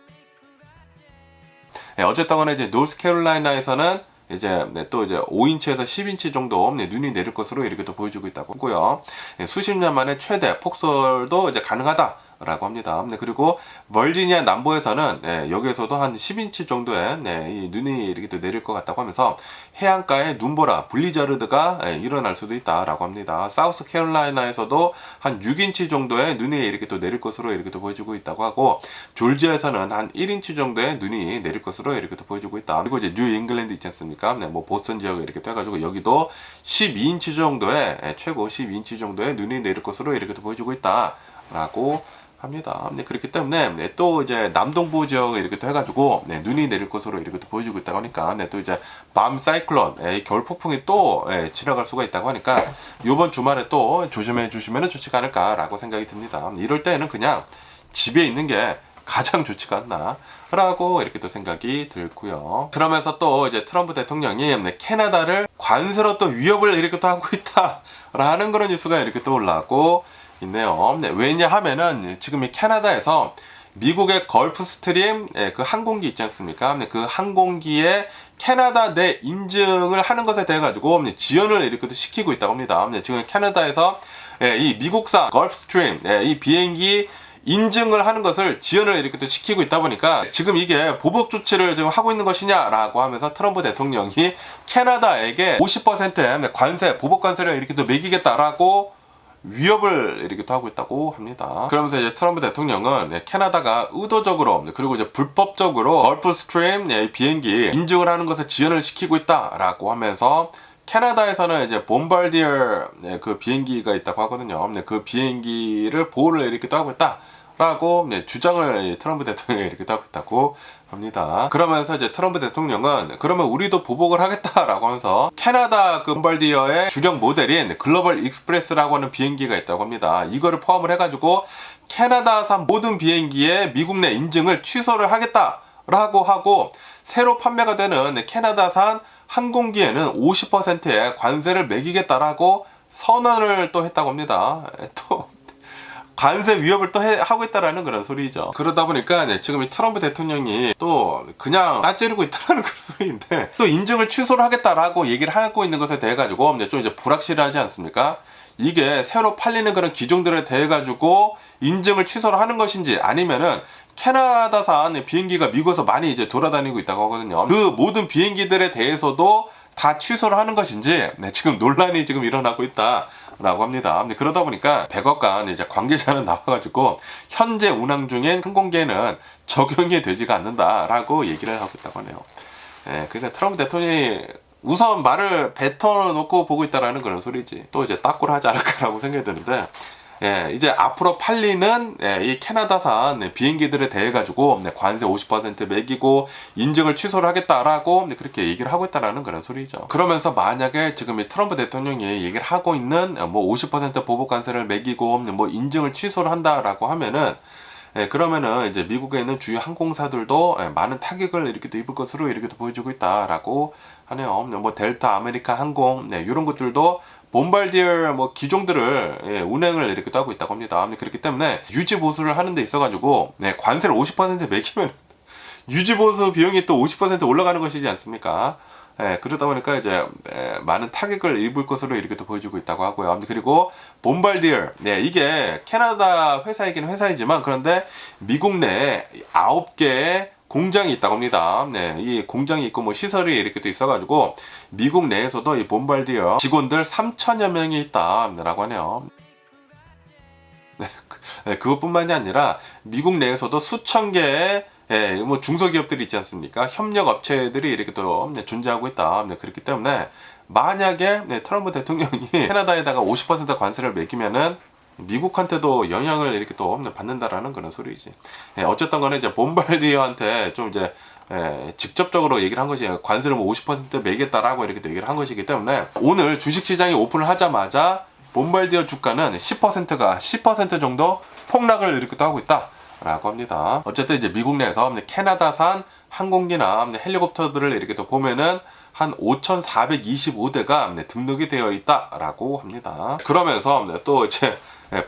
어쨌든 간에 이제 노스캐롤라이나에서는 이제 또 이제 5인치에서 10인치 정도 눈이 내릴 것으로 이렇게 또 보여주고 있다고 하고요. 수십 년 만에 최대 폭설도 이제 가능하다라고 합니다. 그리고 버지니아 남부에서는 여기에서도 한 10인치 정도의 이 눈이 이렇게 또 내릴 것 같다고 하면서 해안가에 눈보라, 블리자르드가 일어날 수도 있다라고 합니다. 사우스 캐롤라이나에서도 한 6인치 정도의 눈이 이렇게 또 내릴 것으로 이렇게 또 보여주고 있다고 하고, 조지아에서는 한 1인치 정도의 눈이 내릴 것으로 이렇게 또 보여주고 있다. 그리고 이제 뉴 잉글랜드 있지 않습니까? 뭐 보스턴 지역에 이렇게 또 해가지고 여기도 12인치 정도의 최고 12인치 정도의 눈이 내릴 것으로 이렇게 또 보여주고 있다라고 합니다. 그렇기 때문에 또 이제 남동부 지역에 이렇게 또 해가지고 눈이 내릴 것으로 이렇게 또 보여주고 있다고 하니까 또 이제 밤 사이클론, 겨울 폭풍이 또 지나갈 수가 있다고 하니까 이번 주말에 또 조심해 주시면 좋지가 않을까라고 생각이 듭니다. 이럴 때는 그냥 집에 있는 게 가장 좋지가 않나 라고 이렇게 또 생각이 들고요. 그러면서 또 이제 트럼프 대통령이 캐나다를 관세로 또 위협을 이렇게 또 하고 있다라는 그런 뉴스가 이렇게 또 올라오고 있네요. 왜냐하면은 지금 이 캐나다에서 미국의 걸프 스트림 그 항공기 있지 않습니까? 그 항공기에 캐나다 내 인증을 하는 것에 대해 가지고 지연을 이렇게 또 시키고 있다고 합니다. 지금 캐나다에서 이 미국산 걸프 스트림 이 비행기 인증을 하는 것을 지연을 이렇게 또 시키고 있다 보니까 지금 이게 보복 조치를 지금 하고 있는 것이냐라고 하면서 트럼프 대통령이 캐나다에게 50%의 관세, 보복 관세를 이렇게 또 매기겠다라고 위협을 이렇게 또 하고 있다고 합니다. 그러면서 이제 트럼프 대통령은 캐나다가 의도적으로 그리고 이제 불법적으로 걸프 스트림 비행기 인증을 하는 것을 지연을 시키고 있다라고 하면서 캐나다에서는 이제 봄바디어 그 비행기가 있다고 하거든요. 그 비행기를 보호를 이렇게 또 하고 있다라고 주장을 트럼프 대통령이 이렇게 하고 있다고 합니다. 그러면서 이제 트럼프 대통령은 그러면 우리도 보복을 하겠다라고 하면서 캐나다 그 봄바디어의 주력 모델인 글로벌 익스프레스라고 하는 비행기가 있다고 합니다. 이거를 포함을 해가지고 캐나다산 모든 비행기의 미국 내 인증을 취소를 하겠다라고 하고 새로 판매가 되는 캐나다산 항공기에는 50%의 관세를 매기겠다라고 선언을 또 했다고 합니다. 또 관세 위협을 또 하고 있다라는 그런 소리죠. 그러다 보니까 지금 이 트럼프 대통령이 또 그냥 따지르고 있다라는 그런 소리인데 또 인증을 취소를 하겠다라고 얘기를 하고 있는 것에 대해 가지고 좀 이제 불확실하지 않습니까? 이게 새로 팔리는 그런 기종들에 대해 가지고 인증을 취소를 하는 것인지 아니면은 캐나다산 비행기가 미국에서 많이 이제 돌아다니고 있다고 하거든요. 그 모든 비행기들에 대해서도 다 취소를 하는 것인지 지금 논란이 지금 일어나고 있다라고 합니다. 그러다 보니까 백악관 이제 관계자는 나와가지고 현재 운항 중인 항공기에는 적용이 되지가 않는다라고 얘기를 하고 있다고 하네요. 그러니까 트럼프 대통령이 우선 말을 뱉어놓고 보고 있다라는 그런 소리지. 또 이제 따꾸를 하지 않을까라고 생각이 드는데. 이제 앞으로 팔리는 이 캐나다산 비행기들에 대해 가지고 관세 50% 매기고 인증을 취소를 하겠다라고 그렇게 얘기를 하고 있다라는 그런 소리죠. 그러면서 만약에 지금 이 트럼프 대통령이 얘기를 하고 있는 뭐 50% 보복 관세를 매기고 뭐 인증을 취소를 한다라고 하면은 그러면은 이제 미국에 있는 주요 항공사들도 많은 타격을 이렇게 또 입을 것으로 이렇게 또 보여주고 있다라고 하네요. 뭐 델타, 아메리카 항공 이런 것들도 봄바디어 뭐 기종들을 운행을 이렇게 또 하고 있다고 합니다. 그렇기 때문에 유지 보수를 하는 데 있어가지고 관세를 50% 매기면 유지 보수 비용이 또 50% 올라가는 것이지 않습니까? 그러다 보니까 이제 많은 타격을 입을 것으로 이렇게 또 보여주고 있다고 하고요. 그리고 봄바디어 이게 캐나다 회사이긴 회사이지만 그런데 미국 내 9개의 공장이 있다고 합니다. 이 공장이 있고 뭐 시설이 이렇게 또 있어가지고 미국 내에서도 이 봄바디어 직원들 3천여 명이 있다라고 하네요. 그것뿐만이 아니라 미국 내에서도 수천 개의 뭐 중소기업들이 있지 않습니까? 협력 업체들이 이렇게 또 존재하고 있다. 그렇기 때문에 만약에 트럼프 대통령이 캐나다에다가 50% 관세를 매기면은 미국한테도 영향을 이렇게 또 받는다라는 그런 소리지. 어쨌든 간에 이제 봄바디어한테 좀 이제 직접적으로 얘기를 한 것이 관세를 뭐 50% 매겠다라고 이렇게 또 얘기를 한 것이기 때문에 오늘 주식시장이 오픈을 하자마자 봄바디어 주가는 10% 정도 폭락을 이렇게 또 하고 있다라고 합니다. 어쨌든 이제 미국 내에서 캐나다산 항공기나 헬리콥터들을 이렇게 또 보면은 한 5,425대가 등록이 되어 있다라고 합니다. 그러면서 또 이제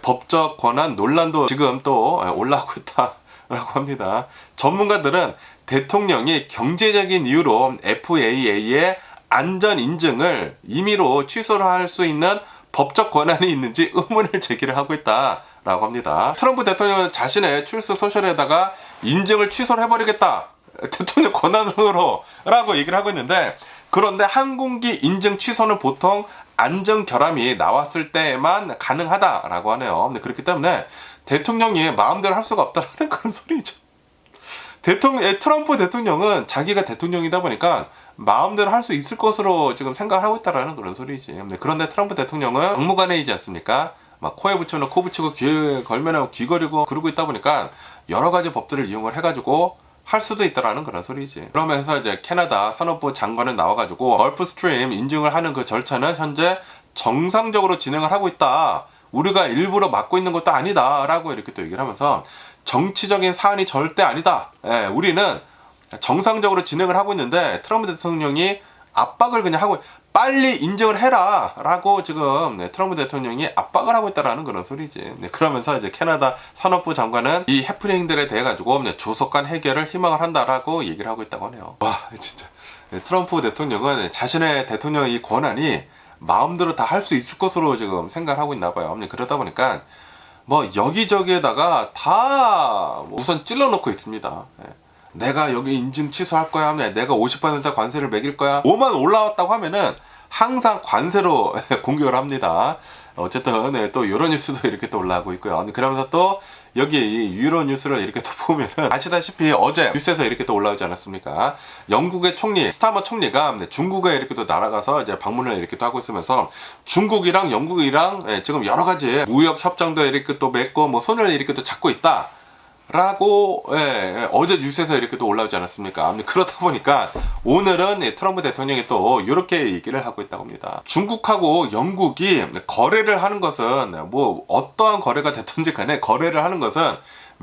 법적 권한 논란도 지금 또 올라오고 있다라고 합니다. 전문가들은 대통령이 경제적인 이유로 FAA의 안전 인증을 임의로 취소를 할 수 있는 법적 권한이 있는지 의문을 제기를 하고 있다라고 합니다. 트럼프 대통령은 자신의 트루스 소셜에다가 인증을 취소를 해버리겠다. 대통령 권한으로 라고 얘기를 하고 있는데 그런데 항공기 인증 취소는 보통 안전 결함이 나왔을 때만 가능하다라고 하네요. 그렇기 때문에 대통령이 마음대로 할 수가 없다는 그런 소리죠. 트럼프 대통령은 자기가 대통령이다 보니까 마음대로 할 수 있을 것으로 지금 생각을 하고 있다라는 그런 소리지. 그런데 트럼프 대통령은 막무가내이지 않습니까? 막 코에 붙이면 코 붙이고 귀에 걸면 귀 거리고 그러고 있다 보니까 여러 가지 법들을 이용을 해가지고 할 수도 있다라는 그런 소리지. 그러면서 이제 캐나다 산업부 장관은 나와가지고 걸프 스트림 인증을 하는 그 절차는 현재 정상적으로 진행을 하고 있다. 우리가 일부러 막고 있는 것도 아니다. 라고 이렇게 또 얘기를 하면서 정치적인 사안이 절대 아니다. 우리는 정상적으로 진행을 하고 있는데 트럼프 대통령이 압박을 그냥 하고 빨리 인증을 해라 라고 지금 트럼프 대통령이 압박을 하고 있다라는 그런 소리지. 그러면서 이제 캐나다 산업부 장관은 이 해프닝들에 대해 가지고 조속한 해결을 희망을 한다라고 얘기를 하고 있다고 하네요. 와 진짜 트럼프 대통령은 자신의 대통령의 권한이 마음대로 다 할 수 있을 것으로 지금 생각을 하고 있나 봐요. 그러다 보니까 뭐 여기저기에다가 다 우선 찔러놓고 있습니다. 내가 여기 인증 취소할 거야 하면 내가 50% 관세를 매길 거야. 뭐만 올라왔다고 하면은 항상 관세로 공격을 합니다. 어쨌든 네, 또 이런 뉴스도 이렇게 또 올라오고 있고요. 그러면서 또 여기 이 유로 뉴스를 이렇게 또 보면은 아시다시피 어제 뉴스에서 이렇게 또 올라오지 않았습니까? 영국의 총리 스타머 총리가 중국에 이렇게 또 날아가서 이제 방문을 이렇게 또 하고 있으면서 중국이랑 영국이랑 지금 여러 가지 무역 협정도 이렇게 또 맺고 뭐 손을 이렇게 또 잡고 있다. 라고 어제 뉴스에서 이렇게 또 올라오지 않았습니까? 그렇다 보니까 오늘은 트럼프 대통령이 또 이렇게 얘기를 하고 있다고 합니다. 중국하고 영국이 거래를 하는 것은 뭐 어떠한 거래가 됐든지 간에 거래를 하는 것은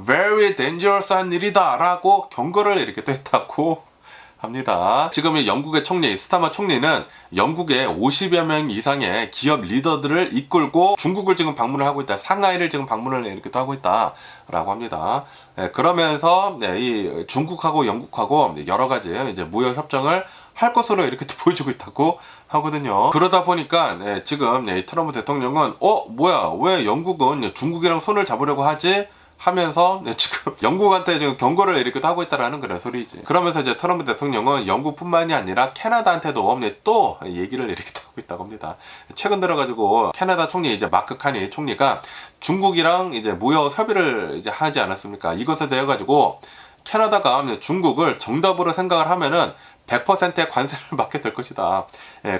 very dangerous한 일이다 라고 경고를 이렇게 또 했다고 합니다. 지금 이 영국의 총리 스타머 총리는 영국의 50여 명 이상의 기업 리더들을 이끌고 중국을 지금 방문을 하고 있다. 상하이를 지금 방문을 이렇게 또 하고 있다라고 합니다. 그러면서 이 중국하고 영국하고 여러 가지 이제 무역 협정을 할 것으로 이렇게 또 보여주고 있다고 하거든요. 그러다 보니까 지금 트럼프 대통령은 뭐야 왜 영국은 중국이랑 손을 잡으려고 하지? 하면서 지금 영국한테 지금 경고를 이렇게 하고 있다라는 그런 소리지. 그러면서 이제 트럼프 대통령은 영국뿐만이 아니라 캐나다한테도 또 얘기를 이렇게 하고 있다고 합니다. 최근 들어가지고 캐나다 총리 이제 마크 카니 총리가 중국이랑 이제 무역 협의를 이제 하지 않았습니까? 이것에 대해 가지고 캐나다가 중국을 정답으로 생각을 하면은 100%의 관세를 받게 될 것이다.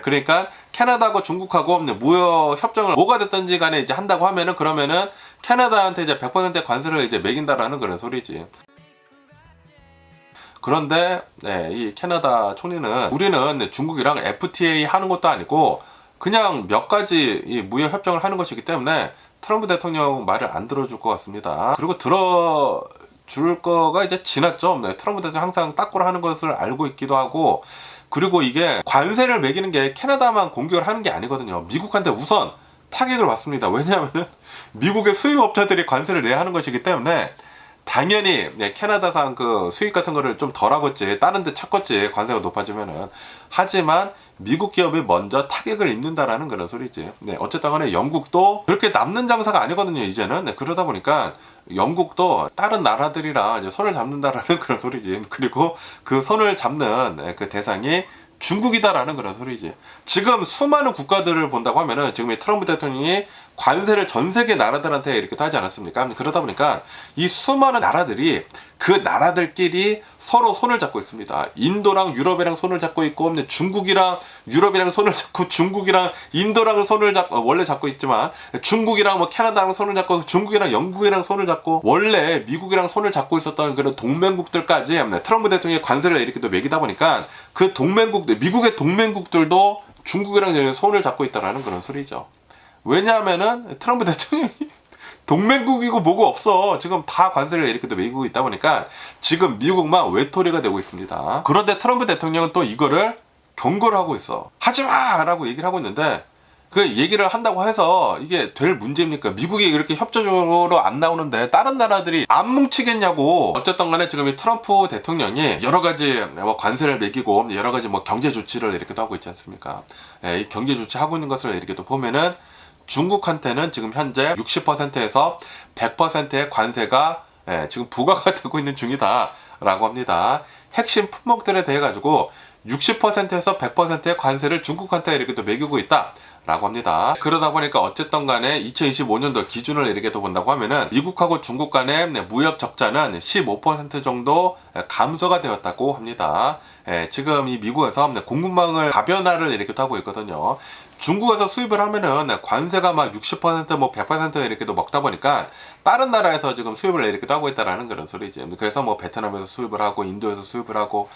그러니까 캐나다하고 중국하고 무역 협정을 뭐가 됐든지 간에 이제 한다고 하면은 그러면은 캐나다한테 이제 100%의 관세를 이제 매긴다라는 그런 소리지. 그런데 이 캐나다 총리는 우리는 중국이랑 FTA 하는 것도 아니고 그냥 몇 가지 이 무역 협정을 하는 것이기 때문에 트럼프 대통령 말을 안 들어줄 것 같습니다. 그리고 줄 거가 이제 지났죠. 트럼프 대통령 항상 딱꼬라 하는 것을 알고 있기도 하고, 그리고 이게 관세를 매기는 게 캐나다만 공격을 하는 게 아니거든요. 미국한테 우선 타격을 받습니다. 왜냐하면 미국의 수입업자들이 관세를 내야 하는 것이기 때문에 당연히 캐나다산 그 수입 같은 거를 좀 덜 하겠지, 다른 데 찾겠지, 관세가 높아지면은. 하지만 미국 기업이 먼저 타격을 입는다라는 그런 소리지. 어쨌든 간에 영국도 그렇게 남는 장사가 아니거든요, 이제는. 그러다 보니까 영국도 다른 나라들이랑 이제 손을 잡는다라는 그런 소리지. 그리고 그 손을 잡는 그 대상이 중국이다라는 그런 소리지. 지금 수많은 국가들을 본다고 하면은 지금 이 트럼프 대통령이 관세를 전 세계 나라들한테 이렇게 하지 않았습니까? 그러다 보니까 이 수많은 나라들이 그 나라들끼리 서로 손을 잡고 있습니다. 인도랑 유럽이랑 손을 잡고 있고, 중국이랑 유럽이랑 손을 잡고, 중국이랑 인도랑 손을 잡고, 원래 잡고 있지만 중국이랑 뭐 캐나다랑 손을 잡고, 중국이랑 영국이랑 손을 잡고, 원래 미국이랑 손을 잡고 있었던 그런 동맹국들까지 트럼프 대통령이 관세를 이렇게 또 매기다 보니까 그 동맹국들, 미국의 동맹국들도 중국이랑 손을 잡고 있다라는 그런 소리죠. 왜냐하면은 트럼프 대통령이 동맹국이고 뭐고 없어. 지금 다 관세를 이렇게 또 매기고 있다 보니까 지금 미국만 외톨이가 되고 있습니다. 그런데 트럼프 대통령은 또 이거를 경고를 하고 있어. 하지마! 라고 얘기를 하고 있는데, 그 얘기를 한다고 해서 이게 될 문제입니까? 미국이 이렇게 협조적으로 안 나오는데 다른 나라들이 안 뭉치겠냐고. 어쨌든 간에 지금 이 트럼프 대통령이 여러 가지 뭐 관세를 매기고 여러 가지 뭐 경제 조치를 이렇게 또 하고 있지 않습니까? 이 경제 조치 하고 있는 것을 이렇게 또 보면은 중국한테는 지금 현재 60%에서 100%의 관세가 지금 부과가 되고 있는 중이다 라고 합니다. 핵심 품목들에 대해 가지고 60%에서 100%의 관세를 중국한테 이렇게 또 매기고 있다 라고 합니다. 그러다 보니까 어쨌든 간에 2025년도 기준을 이렇게 또 본다고 하면은 미국하고 중국 간의 무역 적자는 15% 정도 감소가 되었다고 합니다. 지금 이 미국에서 공급망을 다변화를 이렇게 또 하고 있거든요. 중국에서 수입을 하면은 관세가 막 60% 뭐 100% 이렇게 또 먹다 보니까 다른 나라에서 지금 수입을 이렇게 하고 있다라는 그런 소리지. 그래서 뭐 베트남에서 수입을 하고 인도에서 수입을 하고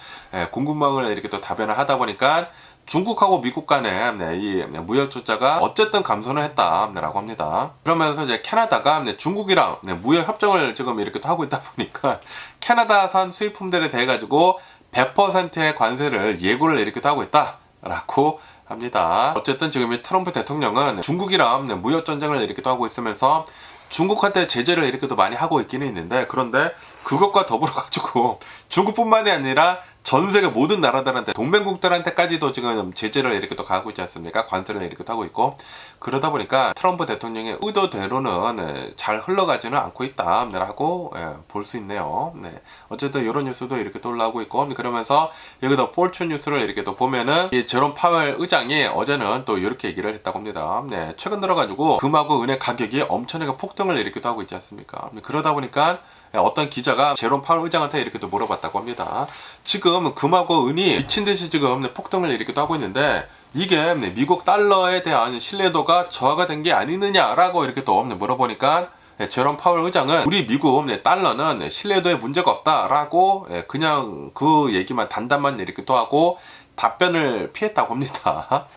공급망을 이렇게 또 다변화 하다 보니까 중국하고 미국 간의 이 무역 적자가 어쨌든 감소는 했다라고 합니다. 그러면서 이제 캐나다가 중국이랑 무역 협정을 지금 이렇게 또 하고 있다 보니까 캐나다산 수입품들에 대해 가지고 100%의 관세를 예고를 이렇게 또 하고 있다라고 합니다. 어쨌든 지금 이 트럼프 대통령은 중국이랑 무역 전쟁을 이렇게 또 하고 있으면서 중국한테 제재를 이렇게 또 많이 하고 있기는 있는데, 그런데 그것과 더불어 가지고 중국뿐만이 아니라 전 세계 모든 나라들한테 동맹국들한테까지도 지금 제재를 이렇게 또 가하고 있지 않습니까? 관세를 이렇게 또 하고 있고 그러다 보니까 트럼프 대통령의 의도대로는 잘 흘러가지는 않고 있다라고 볼 수 있네요. 네. 어쨌든 이런 뉴스도 이렇게 또 올라오고 있고 그러면서 여기도 포춘 뉴스를 이렇게 또 보면은 이 제롬 파웰 의장이 어제는 또 이렇게 얘기를 했다고 합니다. 네. 최근 들어가지고 금하고 은의 가격이 엄청나게 폭등을 이렇게 또 하고 있지 않습니까? 그러다 보니까 어떤 기자가 제롬 파월 의장한테 이렇게 또 물어봤다고 합니다. 지금 금하고 은이 미친 듯이 지금 폭등을 이렇게 또 하고 있는데 이게 미국 달러에 대한 신뢰도가 저하가 된 게 아니느냐라고 이렇게 또 물어보니까 제롬 파월 의장은 우리 미국 달러는 신뢰도에 문제가 없다라고 그냥 그 얘기만 단단만 이렇게 또 하고 답변을 피했다고 합니다.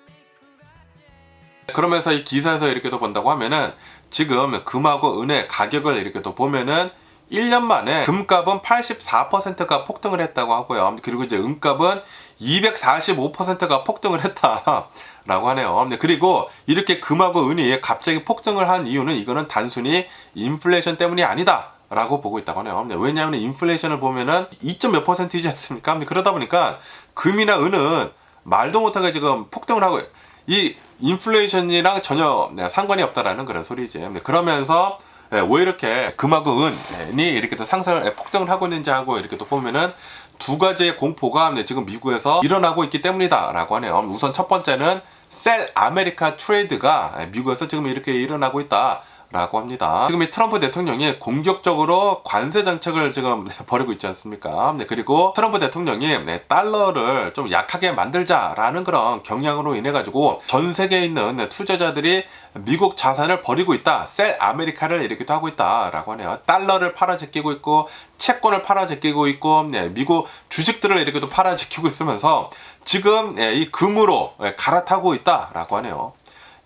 그러면서 이 기사에서 이렇게 또 본다고 하면은 지금 금하고 은의 가격을 이렇게 또 보면은 1년 만에 금값은 84%가 폭등을 했다고 하고요. 그리고 이제 은값은 245%가 폭등을 했다라고 하네요. 그리고 이렇게 금하고 은이 갑자기 폭등을 한 이유는 이거는 단순히 인플레이션 때문이 아니다. 라고 보고 있다고 하네요. 왜냐하면 인플레이션을 보면은 2점 몇 %이지 않습니까? 그러다 보니까 금이나 은은 말도 못하게 지금 폭등을 하고 이 인플레이션이랑 전혀 상관이 없다라는 그런 소리지. 그러면서 왜 이렇게 금하고 은이 이렇게 또 상승을 폭등을 하고 있는지 하고 이렇게 또 보면은 두 가지의 공포가 지금 미국에서 일어나고 있기 때문이다 라고 하네요. 우선 첫 번째는 셀 아메리카 트레이드가 미국에서 지금 이렇게 일어나고 있다 라고 합니다. 지금 이 트럼프 대통령이 공격적으로 관세 정책을 지금 벌이고 있지 않습니까? 그리고 트럼프 대통령이 달러를 좀 약하게 만들자라는 그런 경향으로 인해 가지고 전 세계에 있는 투자자들이 미국 자산을 버리고 있다. 셀 아메리카를 이렇게도 하고 있다라고 하네요. 달러를 팔아제끼고 있고 채권을 팔아제끼고 있고 미국 주식들을 이렇게도 팔아제끼고 있으면서 지금 이 금으로 갈아타고 있다라고 하네요.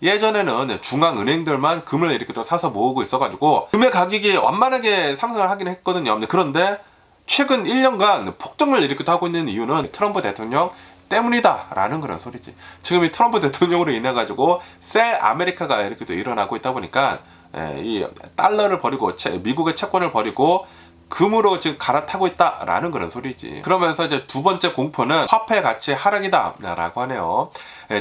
예전에는 중앙은행들만 금을 이렇게 또 사서 모으고 있어가지고 금의 가격이 완만하게 상승을 하긴 했거든요. 그런데 최근 1년간 폭등을 이렇게 또 하고 있는 이유는 트럼프 대통령 때문이다 라는 그런 소리지. 지금 이 트럼프 대통령으로 인해 가지고 셀 아메리카가 이렇게 또 일어나고 있다 보니까 이 달러를 버리고 미국의 채권을 버리고 금으로 지금 갈아타고 있다라는 그런 소리지. 그러면서 이제 두 번째 공포는 화폐 가치 하락이다라고 하네요.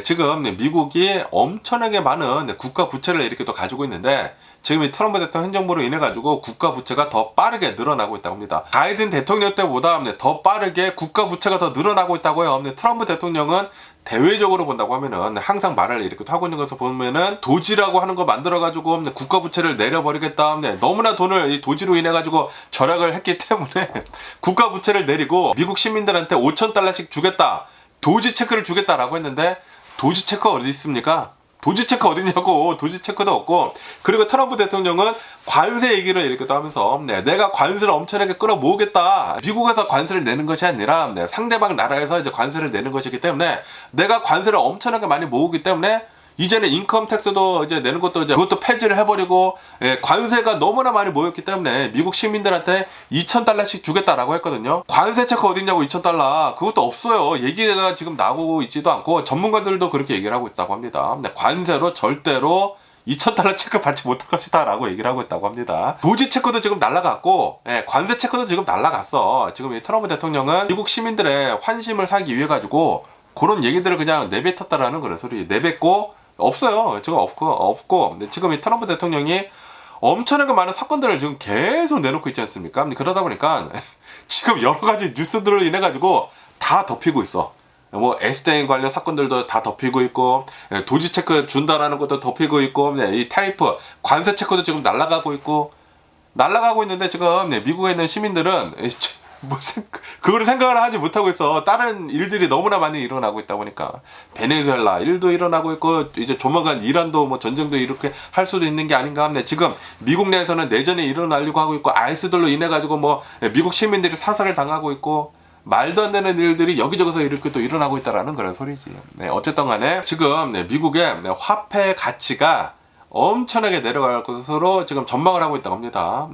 지금 미국이 엄청나게 많은 국가 부채를 이렇게 또 가지고 있는데 지금 이 트럼프 대통령 행정부로 인해 가지고 국가 부채가 더 빠르게 늘어나고 있다고 합니다. 바이든 대통령 때보다 더 빠르게 국가 부채가 더 늘어나고 있다고요. 트럼프 대통령은 대외적으로 본다고 하면은 항상 말을 이렇게 하고 있는 것을 보면은 도지라고 하는 거 만들어 가지고 국가 부채를 내려버리겠다. 너무나 돈을 이 도지로 인해 가지고 절약을 했기 때문에 국가 부채를 내리고 미국 시민들한테 $5,000씩 주겠다. 도지 체크를 주겠다라고 했는데 도지 체크 어디 있습니까? 도지 체크 어디냐고. 도지 체크도 없고. 그리고 트럼프 대통령은 관세 얘기를 이렇게 또 하면서 내가 관세를 엄청나게 끌어모으겠다. 미국에서 관세를 내는 것이 아니라 상대방 나라에서 이제 관세를 내는 것이기 때문에 내가 관세를 엄청나게 많이 모으기 때문에 이제는 인컴 텍스도 이제 내는 것도 이제 그것도 폐지를 해버리고 관세가 너무나 많이 모였기 때문에 미국 시민들한테 $2,000씩 주겠다라고 했거든요. 관세 체크 어딨냐고 $2,000 그것도 없어요. 얘기가 지금 나오고 있지도 않고 전문가들도 그렇게 얘기를 하고 있다고 합니다. 관세로 절대로 $2,000 체크 받지 못할 것이다 라고 얘기를 하고 있다고 합니다. 도지 체크도 지금 날라갔고 관세 체크도 지금 날라갔어. 지금 이 트럼프 대통령은 미국 시민들의 환심을 사기 위해 가지고 그런 얘기들을 그냥 내뱉었다라는 그런 소리 내뱉고 없어요. 지금 없고 지금 이 트럼프 대통령이 엄청나게 많은 사건들을 지금 계속 내놓고 있지 않습니까? 그러다 보니까 지금 여러 가지 뉴스들을 인해 가지고 다 덮이고 있어. 뭐 에스테인 관련 사건들도 다 덮이고 있고 도지 체크 준다라는 것도 덮이고 있고 이 타리프 관세 체크도 지금 날아가고 있는데 지금 미국에 있는 시민들은 그거를 생각을 하지 못하고 있어. 다른 일들이 너무나 많이 일어나고 있다 보니까 베네수엘라 일도 일어나고 있고 이제 조만간 이란도 뭐 전쟁도 이렇게 할 수도 있는 게 아닌가 합니다. 지금 미국 내에서는 내전이 일어나려고 하고 있고 아이스들로 인해 가지고 뭐 미국 시민들이 사살을 당하고 있고 말도 안 되는 일들이 여기저기서 이렇게 또 일어나고 있다라는 그런 소리지. 어쨌든 간에 지금 미국의 화폐 가치가 엄청나게 내려갈 것으로 지금 전망을 하고 있다고 합니다.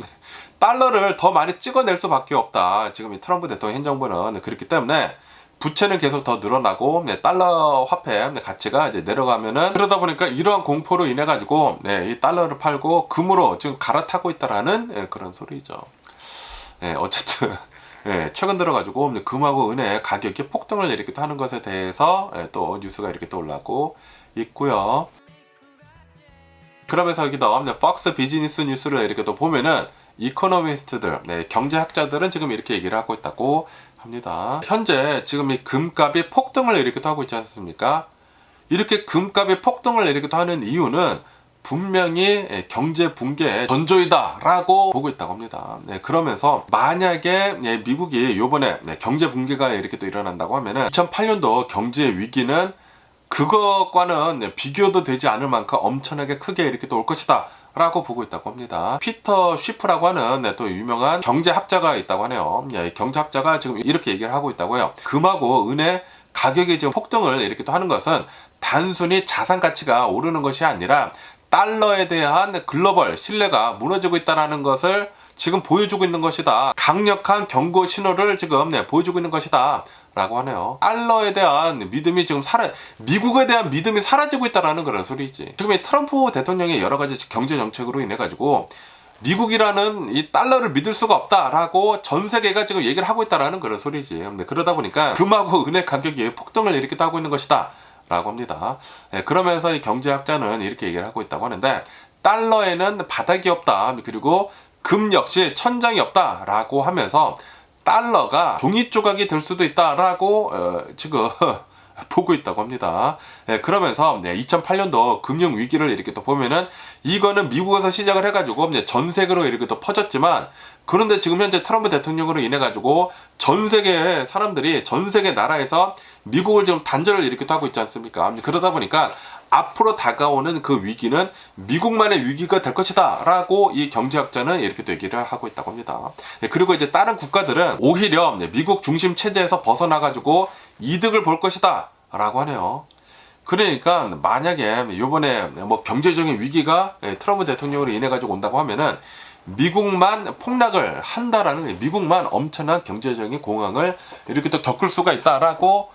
달러를 더 많이 찍어낼 수밖에 없다. 지금 이 트럼프 대통령 행정부는 그렇기 때문에 부채는 계속 더 늘어나고 달러 화폐 가치가 이제 내려가면은 그러다 보니까 이러한 공포로 인해 가지고 이 달러를 팔고 금으로 지금 갈아타고 있다라는 그런 소리죠. 어쨌든 최근 들어가지고 금하고 은의 가격이 폭등을 이렇게 하는 것에 대해서 또 뉴스가 이렇게 또 올라오고 있고요. 그러면서 여기도 폭스 비즈니스 뉴스를 이렇게 또 보면은 이코노미스트들, 경제학자들은 지금 이렇게 얘기를 하고 있다고 합니다. 현재 지금 이 금값이 폭등을 이렇게 또 하고 있지 않습니까? 이렇게 금값이 폭등을 이렇게 또 하는 이유는 분명히 경제 붕괴의 전조이다라고 보고 있다고 합니다. 그러면서 만약에 미국이 요번에 경제 붕괴가 이렇게 또 일어난다고 하면은 2008년도 경제 위기는 그것과는 비교도 되지 않을 만큼 엄청나게 크게 이렇게 또 올 것이다 라고 보고 있다고 합니다. 피터 쉬프라고 하는 또 유명한 경제학자가 있다고 하네요. 경제학자가 지금 이렇게 얘기를 하고 있다고 해요. 금하고 은의 가격이 지금 폭등을 이렇게 또 하는 것은 단순히 자산 가치가 오르는 것이 아니라 달러에 대한 글로벌 신뢰가 무너지고 있다는 것을 지금 보여주고 있는 것이다. 강력한 경고 신호를 지금 보여주고 있는 것이다 라고 하네요. 달러에 대한 믿음이 지금 미국에 대한 믿음이 사라지고 있다는 그런 소리지. 지금 이 트럼프 대통령의 여러 가지 경제 정책으로 인해 가지고 미국이라는 이 달러를 믿을 수가 없다라고 전 세계가 지금 얘기를 하고 있다는 그런 소리지. 그러다 보니까 금하고 은의 가격이 폭등을 이렇게 하고 있는 것이다 라고 합니다. 그러면서 이 경제학자는 이렇게 얘기를 하고 있다고 하는데, 달러에는 바닥이 없다, 그리고 금 역시 천장이 없다 라고 하면서 달러가 종이 조각이 될 수도 있다라고 지금 보고 있다고 합니다. 그러면서 2008년도 금융 위기를 이렇게 또 보면은 이거는 미국에서 시작을 해가지고 전 세계로 이렇게 또 퍼졌지만, 그런데 지금 현재 트럼프 대통령으로 인해 가지고 전 세계 사람들이 전 세계 나라에서 미국을 지금 단절을 이렇게 또 하고 있지 않습니까? 그러다 보니까 앞으로 다가오는 그 위기는 미국만의 위기가 될 것이다 라고 이 경제학자는 이렇게 또 얘기를 하고 있다고 합니다. 그리고 이제 다른 국가들은 오히려 미국 중심 체제에서 벗어나 가지고 이득을 볼 것이다 라고 하네요. 그러니까 만약에 이번에 뭐 경제적인 위기가 트럼프 대통령으로 인해 가지고 온다고 하면은 미국만 폭락을 한다라는, 미국만 엄청난 경제적인 공황을 이렇게 또 겪을 수가 있다라고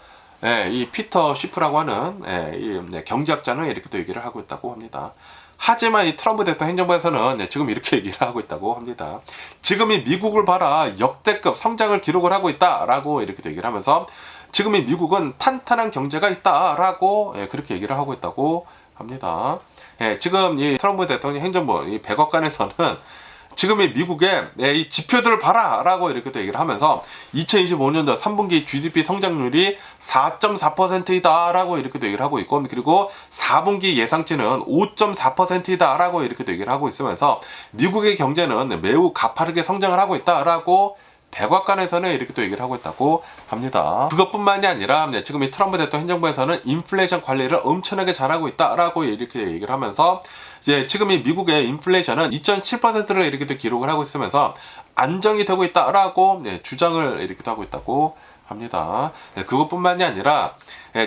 이 피터 쉬프라고 하는 이 경제학자는 이렇게 또 얘기를 하고 있다고 합니다. 하지만 이 트럼프 대통령 행정부에서는 지금 이렇게 얘기를 하고 있다고 합니다. 지금 이 미국을 봐라, 역대급 성장을 기록을 하고 있다라고 이렇게 또 얘기를 하면서 지금 이 미국은 탄탄한 경제가 있다라고 그렇게 얘기를 하고 있다고 합니다. 지금 이 트럼프 대통령 행정부 이 백악관에서는 지금 이 미국의 이 지표들을 봐라 라고 이렇게 또 얘기를 하면서 2025년도 3분기 GDP 성장률이 4.4%이다 라고 이렇게 또 얘기를 하고 있고, 그리고 4분기 예상치는 5.4%이다 라고 이렇게 또 얘기를 하고 있으면서 미국의 경제는 매우 가파르게 성장을 하고 있다 라고 백악관에서는 이렇게 또 얘기를 하고 있다고 합니다. 그것뿐만이 아니라 지금 이 트럼프 대통령 행정부에서는 인플레이션 관리를 엄청나게 잘하고 있다라고 이렇게 얘기를 하면서 이제 지금 이 미국의 인플레이션은 2.7%를 이렇게 또 기록을 하고 있으면서 안정이 되고 있다라고 주장을 이렇게 또 하고 있다고 합니다. 그것뿐만이 아니라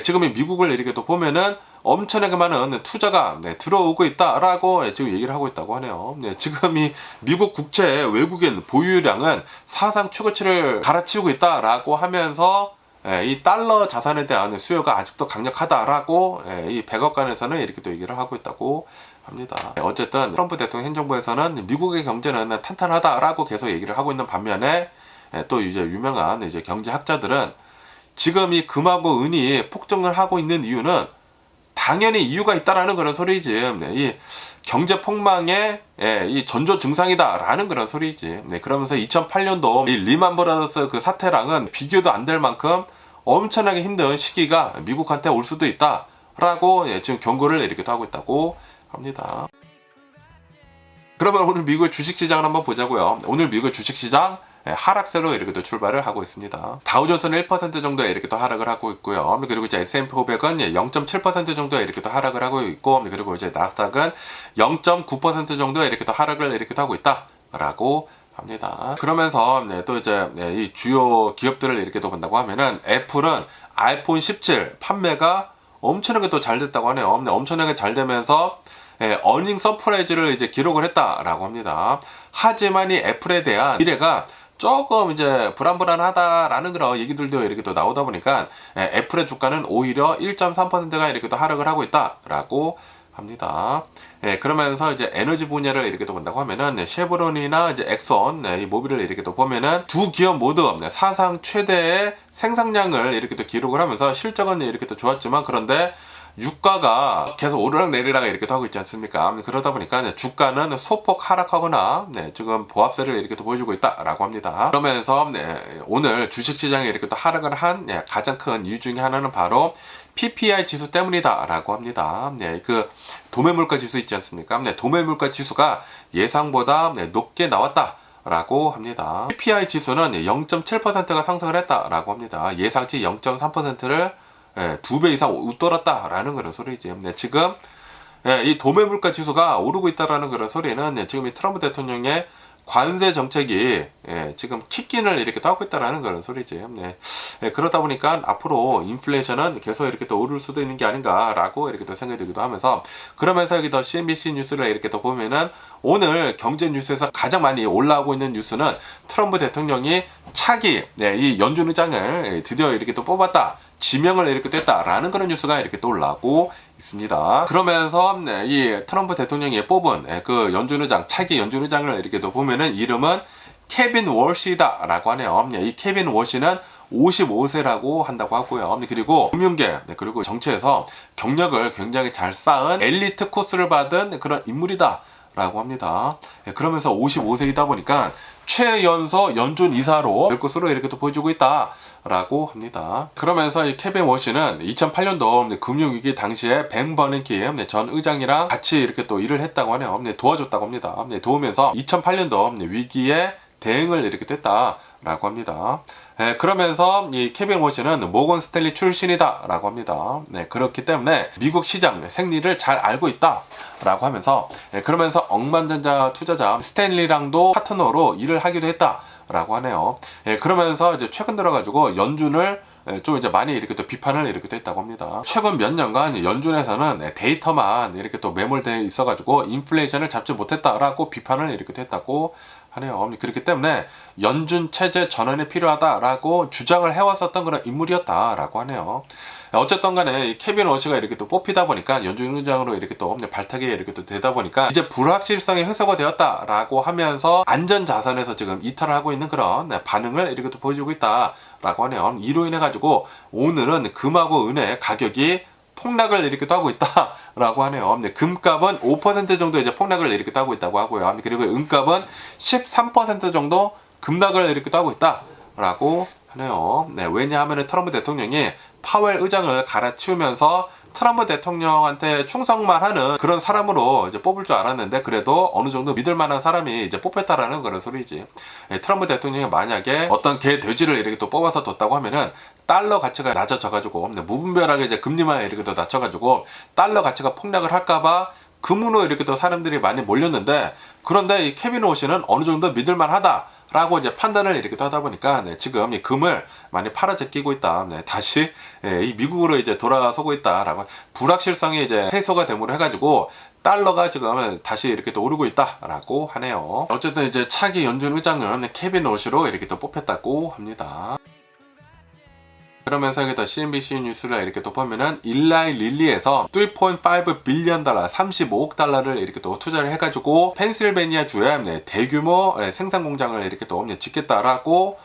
지금 이 미국을 이렇게 또 보면은 엄청나게 많은 투자가 들어오고 있다라고 지금 얘기를 하고 있다고 하네요. 지금 이 미국 국채 외국인 보유량은 사상 최고치를 갈아치우고 있다라고 하면서 이 달러 자산에 대한 수요가 아직도 강력하다라고 이 백악관에서는 이렇게 또 얘기를 하고 있다고 합니다. 어쨌든 트럼프 대통령 행정부에서는 미국의 경제는 탄탄하다라고 계속 얘기를 하고 있는 반면에 또 이제 유명한 이제 경제학자들은 지금 이 금하고 은이 폭등을 하고 있는 이유는 당연히 이유가 있다라는 그런 소리지. 이 경제 폭망의 이 전조 증상이다라는 그런 소리지. 그러면서 2008년도 이 리만 브라더스 그 사태랑은 비교도 안 될 만큼 엄청나게 힘든 시기가 미국한테 올 수도 있다라고 지금 경고를 이렇게 하고 있다고 합니다. 그러면 오늘 미국의 주식시장을 한번 보자고요. 오늘 미국의 주식시장 하락세로 이렇게 또 출발을 하고 있습니다. 다우존스는 1% 정도 이렇게 또 하락을 하고 있고요. 그리고 이제 S&P 500은 0.7% 정도 이렇게 또 하락을 하고 있고, 그리고 이제 나스닥은 0.9% 정도 이렇게 또 하락을 이렇게 또 하고 있다라고 합니다. 그러면서 또 이제 이 주요 기업들을 이렇게 또 본다고 하면은 애플은 아이폰 17 판매가 엄청나게 또 잘 됐다고 하네요. 엄청나게 잘 되면서 어닝 서프라이즈를 이제 기록을 했다라고 합니다. 하지만 이 애플에 대한 미래가 조금 이제 불안불안하다라는 그런 얘기들도 이렇게 또 나오다 보니까 애플의 주가는 오히려 1.3%가 이렇게 또 하락을 하고 있다라고 합니다. 그러면서 이제 에너지 분야를 이렇게 또 본다고 하면은 쉐보론이나 이제 엑손, 이 모빌을 이렇게 또 보면은 두 기업 모두 사상 최대의 생산량을 이렇게 또 기록을 하면서 실적은 이렇게 또 좋았지만, 그런데 유가가 계속 오르락내리락 이렇게 또 하고 있지 않습니까? 그러다 보니까 주가는 소폭 하락하거나 지금 보합세를 이렇게 또 보여주고 있다라고 합니다. 그러면서 오늘 주식시장에 이렇게 또 하락을 한 가장 큰 이유 중에 하나는 바로 PPI 지수 때문이다라고 합니다. 그 도매물가 지수 있지 않습니까? 도매물가 지수가 예상보다 높게 나왔다라고 합니다. PPI 지수는 0.7%가 상승을 했다라고 합니다. 예상치 0.3%를 2배 이상 웃돌았다라는 그런 소리지. 지금 이 도매물가 지수가 오르고 있다라는 그런 소리는 지금 이 트럼프 대통령의 관세 정책이 지금 킥인을 이렇게 또 하고 있다라는 그런 소리지. 그러다 보니까 앞으로 인플레이션은 계속 이렇게 또 오를 수도 있는 게 아닌가라고 이렇게 또 생각이 들기도 하면서, 그러면서 여기 더 CNBC 뉴스를 이렇게 또 보면은 오늘 경제 뉴스에서 가장 많이 올라오고 있는 뉴스는 트럼프 대통령이 차기 이 연준 의장을 드디어 이렇게 또 뽑았다, 지명을 이렇게 됐다라는 그런 뉴스가 이렇게 또 올라오고 있습니다. 그러면서 이 트럼프 대통령이 뽑은 그 연준 의장, 차기 연준 의장을 이렇게 또 보면은 이름은 케빈 월시다라고 하네요. 이 케빈 월시는 55세라고 한다고 하고요. 그리고 금융계, 그리고 정치에서 경력을 굉장히 잘 쌓은 엘리트 코스를 받은 그런 인물이다라고 합니다. 그러면서 55세이다 보니까 최연소 연준 이사로 될 것으로 이렇게 또 보여주고 있다라고 합니다. 그러면서 이 케빈 워시는 2008년도 금융위기 당시에 벤 버냉키 전 의장이랑 같이 이렇게 또 일을 했다고 하네요. 도와줬다고 합니다. 도우면서 2008년도 위기에 대응을 이렇게 됐다라고 합니다. 그러면서 이 케빈 워시는 모건 스탠리 출신이다라고 합니다. 그렇기 때문에 미국 시장 생리를 잘 알고 있다라고 하면서, 그러면서 억만장자 투자자 스탠리랑도 파트너로 일을 하기도 했다라고 하네요. 그러면서 이제 최근 들어가지고 연준을 좀 이제 많이 이렇게 또 비판을 이렇게 또 했다고 합니다. 최근 몇 년간 연준에서는 데이터만 이렇게 또 매몰되어 있어가지고 인플레이션을 잡지 못했다라고 비판을 이렇게 또 했다고 하네요. 그렇기 때문에 연준 체제 전환이 필요하다라고 주장을 해왔었던 그런 인물이었다라고 하네요. 어쨌든 간에 케빈 워시가 이렇게 또 뽑히다 보니까 연준 의장으로 이렇게 또 발탁이 이렇게 또 되다 보니까 이제 불확실성이 해소가 되었다라고 하면서 안전 자산에서 지금 이탈을 하고 있는 그런 반응을 이렇게 또 보여주고 있다라고 하네요. 이로 인해 가지고 오늘은 금하고 은의 가격이 폭락을 이렇게 또 하고 있다라고 하네요. 금값은 5% 정도 이제 폭락을 이렇게 또 하고 있다고 하고요. 그리고 은값은 13% 정도 급락을 이렇게 또 하고 있다라고 하네요. 왜냐하면 트럼프 대통령이 파웰 의장을 갈아치우면서 트럼프 대통령한테 충성만 하는 그런 사람으로 이제 뽑을 줄 알았는데, 그래도 어느 정도 믿을 만한 사람이 이제 뽑혔다라는 그런 소리지. 트럼프 대통령이 만약에 어떤 개 돼지를 이렇게 또 뽑아서 뒀다고 하면은 달러 가치가 낮아져가지고 무분별하게 이제 금리만 이렇게 또 낮춰가지고 달러 가치가 폭락을 할까봐 금으로 이렇게 또 사람들이 많이 몰렸는데, 그런데 이 케빈 워시는 어느 정도 믿을만하다 라고 이제 판단을 이렇게 또 하다 보니까 지금 이 금을 많이 팔아 제끼고 있다. 다시 이 미국으로 이제 돌아서고 있다라고, 불확실성이 이제 해소가 됨으로 해가지고 달러가 지금 다시 이렇게 또 오르고 있다라고 하네요. 어쨌든 이제 차기 연준 의장은 케빈 워시로 이렇게 또 뽑혔다고 합니다. 그러면서 여기다 CNBC 뉴스를 이렇게 또 보면은 일라이 릴리에서 3.5 빌리언 달러, 35억 달러를 이렇게 또 투자를 해가지고 펜실베니아 주에 대규모 생산 공장을 이렇게 또 짓겠다라고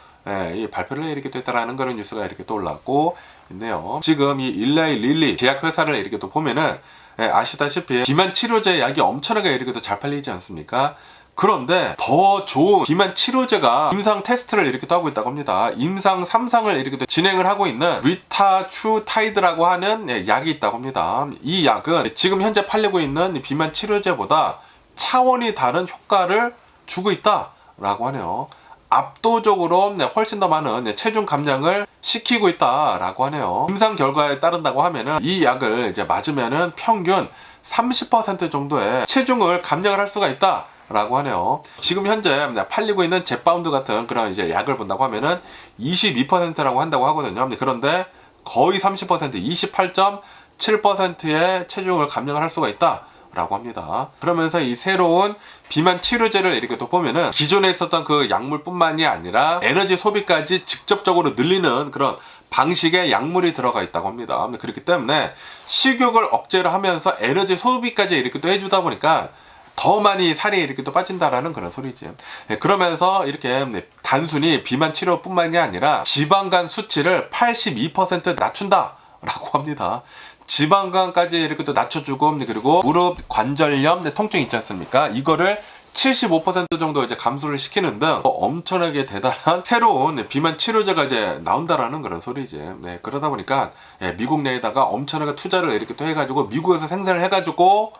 이 발표를 이렇게 또 했다라는 그런 뉴스가 이렇게 또 올라왔고 있네요. 지금 이 일라이 릴리 제약회사를 이렇게 또 보면은 아시다시피 비만 치료제 약이 엄청나게 이렇게 또 잘 팔리지 않습니까? 그런데 더 좋은 비만 치료제가 임상 테스트를 이렇게 또 하고 있다고 합니다. 임상 3상을 이렇게 또 진행을 하고 있는 리타추타이드라고 하는 약이 있다고 합니다. 이 약은 지금 현재 팔리고 있는 비만 치료제보다 차원이 다른 효과를 주고 있다라고 하네요. 압도적으로 훨씬 더 많은 체중 감량을 시키고 있다라고 하네요. 임상 결과에 따른다고 하면은 이 약을 이제 맞으면은 평균 30% 정도의 체중을 감량을 할 수가 있다 라고 하네요. 지금 현재 팔리고 있는 젯바운드 같은 그런 이제 약을 본다고 하면은 22%라고 한다고 하거든요. 그런데 거의 30%, 28.7%의 체중을 감량을 할 수가 있다 라고 합니다. 그러면서 이 새로운 비만 치료제를 이렇게 또 보면은 기존에 있었던 그 약물뿐만이 아니라 에너지 소비까지 직접적으로 늘리는 그런 방식의 약물이 들어가 있다고 합니다. 그렇기 때문에 식욕을 억제를 하면서 에너지 소비까지 이렇게 또 해주다 보니까 더 많이 살이 이렇게 또 빠진다라는 그런 소리지. 그러면서 이렇게 단순히 비만 치료뿐만이 아니라 지방간 수치를 82% 낮춘다라고 합니다. 지방간까지 이렇게 또 낮춰주고, 그리고 무릎 관절염 통증 있지 않습니까? 이거를 75% 정도 이제 감소를 시키는 등 엄청나게 대단한 새로운 비만 치료제가 이제 나온다라는 그런 소리지. 네, 그러다 보니까 미국 내에다가 엄청나게 투자를 이렇게 또 해가지고 미국에서 생산을 해가지고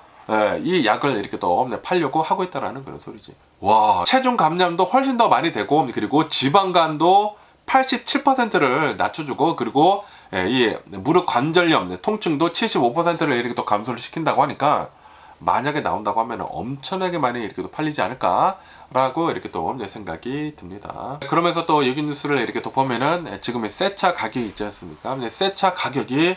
이 약을 이렇게 또 팔려고 하고 있다라는 그런 소리지. 와, 체중 감량도 훨씬 더 많이 되고, 그리고 지방간도 87%를 낮춰주고, 그리고 이 무릎 관절염 통증도 75%를 이렇게 또 감소를 시킨다고 하니까 만약에 나온다고 하면 엄청나게 많이 이렇게 또 팔리지 않을까라고 이렇게 또 생각이 듭니다. 그러면서 또 여기 뉴스를 이렇게 또 보면은 지금의 새 차 가격이 있지 않습니까? 새 차 가격이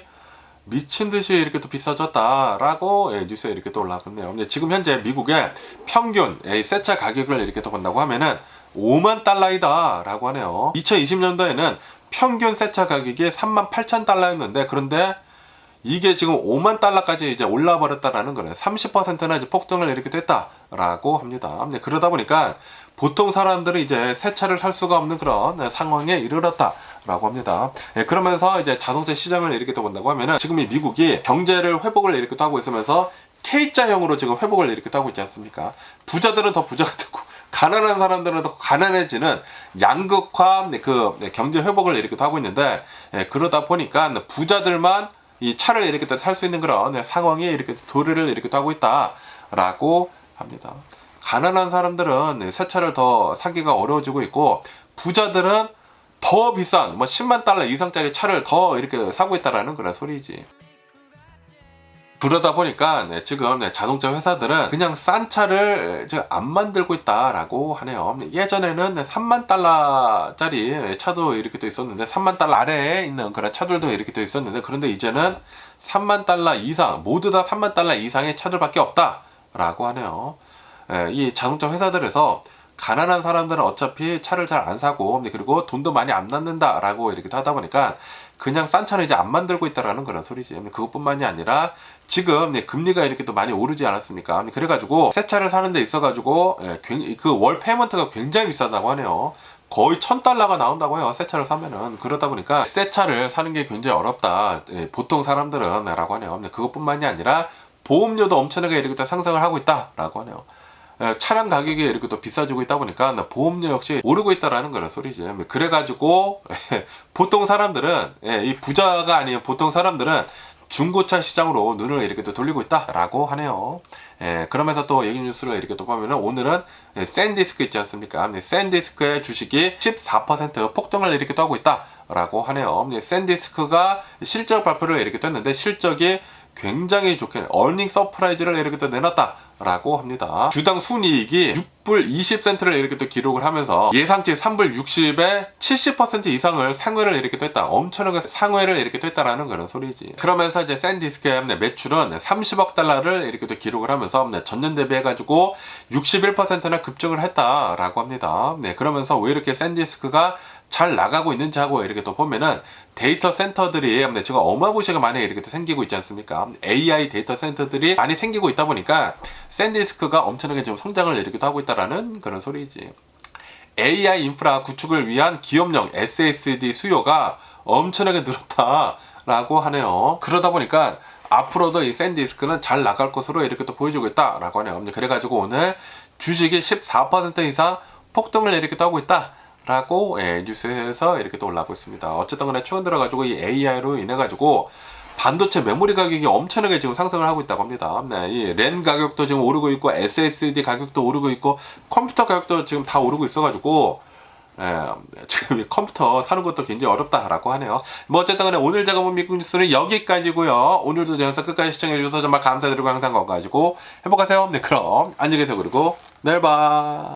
미친 듯이 이렇게 또 비싸졌다라고 뉴스에 이렇게 또 올라왔네요. 지금 현재 미국의 평균 새 차 가격을 이렇게 또 본다고 하면은 5만 달러이다 라고 하네요. 2020년도에는 평균 새 차 가격이 38,000달러였는데, 그런데 이게 지금 5만 달러까지 이제 올라 버렸다라는 거는 30%나 이제 폭등을 이렇게 됐다라고 합니다. 그러다 보니까 보통 사람들은 이제 새 차를 살 수가 없는 그런 상황에 이르렀다라고 합니다. 그러면서 이제 자동차 시장을 이렇게 또 본다고 하면은 지금 이 미국이 경제를 회복을 이렇게 또 하고 있으면서 K자형으로 지금 회복을 이렇게 또 하고 있지 않습니까? 부자들은 더 부자가 되고 가난한 사람들은 더 가난해지는 양극화 경제 회복을 이렇게 또 하고 있는데, 그러다 보니까 부자들만 이 차를 이렇게 살 수 있는 그런 상황이 이렇게 도래를 이렇게 하고 있다라고 합니다. 가난한 사람들은 새 차를 더 사기가 어려워지고 있고, 부자들은 더 비싼 10만 달러 이상짜리 차를 더 이렇게 사고 있다라는 그런 소리지. 그러다 보니까 지금 자동차 회사들은 그냥 싼 차를 안 만들고 있다라고 하네요. 예전에는 3만 달러짜리 차도 이렇게 또 있었는데, 3만 달러 아래에 있는 그런 차들도 이렇게 또 있었는데, 그런데 이제는 3만 달러 이상, 모두 다 3만 달러 이상의 차들밖에 없다라고 하네요. 이 자동차 회사들에서 가난한 사람들은 어차피 차를 잘 안 사고, 그리고 돈도 많이 안 낳는다라고 이렇게 하다 보니까 그냥 싼 차는 이제 안 만들고 있다라는 그런 소리지. 그것뿐만이 아니라 지금 금리가 이렇게 또 많이 오르지 않았습니까? 그래가지고 새 차를 사는 데 있어가지고 그 월 페이먼트가 굉장히 비싸다고 하네요. 거의 1,000달러가 나온다고 해요, 새 차를 사면은. 그러다 보니까 새 차를 사는 게 굉장히 어렵다, 보통 사람들은 라고 하네요. 그것뿐만이 아니라 보험료도 엄청나게 이렇게 또 상승을 하고 있다라고 하네요. 차량 가격이 이렇게 또 비싸지고 있다 보니까 보험료 역시 오르고 있다라는 그런 소리지. 그래가지고 보통 사람들은, 이 부자가 아닌 보통 사람들은 중고차 시장으로 눈을 이렇게 또 돌리고 있다라고 하네요. 그러면서 또 여기 뉴스를 이렇게 또 보면은 오늘은 샌디스크 있지 않습니까? 샌디스크의 주식이 14% 폭등을 이렇게 또 하고 있다라고 하네요. 샌디스크가 실적 발표를 이렇게 또 했는데, 실적이 굉장히 좋게 어닝 서프라이즈를 이렇게 또 내놨다라고 합니다. 주당 순이익이 6불 20센트를 이렇게 또 기록을 하면서 예상치 3불 60에 70% 이상을 상회를 이렇게 또 했다. 엄청나게 상회를 이렇게 또 했다라는 그런 소리지. 그러면서 이제 샌디스크의 매출은 30억 달러를 이렇게 또 기록을 하면서 전년 대비해가지고 61%나 급증을 했다라고 합니다. 그러면서 왜 이렇게 샌디스크가 잘 나가고 있는지 하고 이렇게 또 보면은 데이터 센터들이 지금 어마무시하게 많이 이렇게 또 생기고 있지 않습니까? AI 데이터 센터들이 많이 생기고 있다 보니까 샌디스크가 엄청나게 지금 성장을 이렇게 또 하고 있다라는 그런 소리지. AI 인프라 구축을 위한 기업용 SSD 수요가 엄청나게 늘었다라고 하네요. 그러다 보니까 앞으로도 이 샌디스크는 잘 나갈 것으로 이렇게 또 보여주고 있다라고 하네요. 그래가지고 오늘 주식이 14% 이상 폭등을 이렇게 또 하고 있다 라고 뉴스에서 이렇게 또 올라오고 있습니다. 어쨌든 간에 최근 들어가지고 이 AI로 인해 가지고 반도체 메모리 가격이 엄청나게 지금 상승을 하고 있다고 합니다. 이 램 가격도 지금 오르고 있고, SSD 가격도 오르고 있고, 컴퓨터 가격도 지금 다 오르고 있어가지고 지금 컴퓨터 사는 것도 굉장히 어렵다라고 하네요. 어쨌든 간에 오늘 제가 본 미국 뉴스는 여기까지고요. 오늘도 제 영상 끝까지 시청해주셔서 정말 감사드리고 항상 건강하시고 행복하세요. 그럼 안녕히 계세요. 그리고 내일 봐.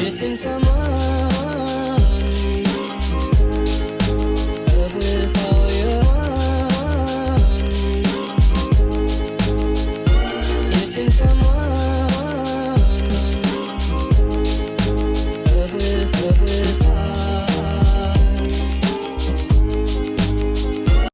Missing someone. Love with all your heart. Missing someone.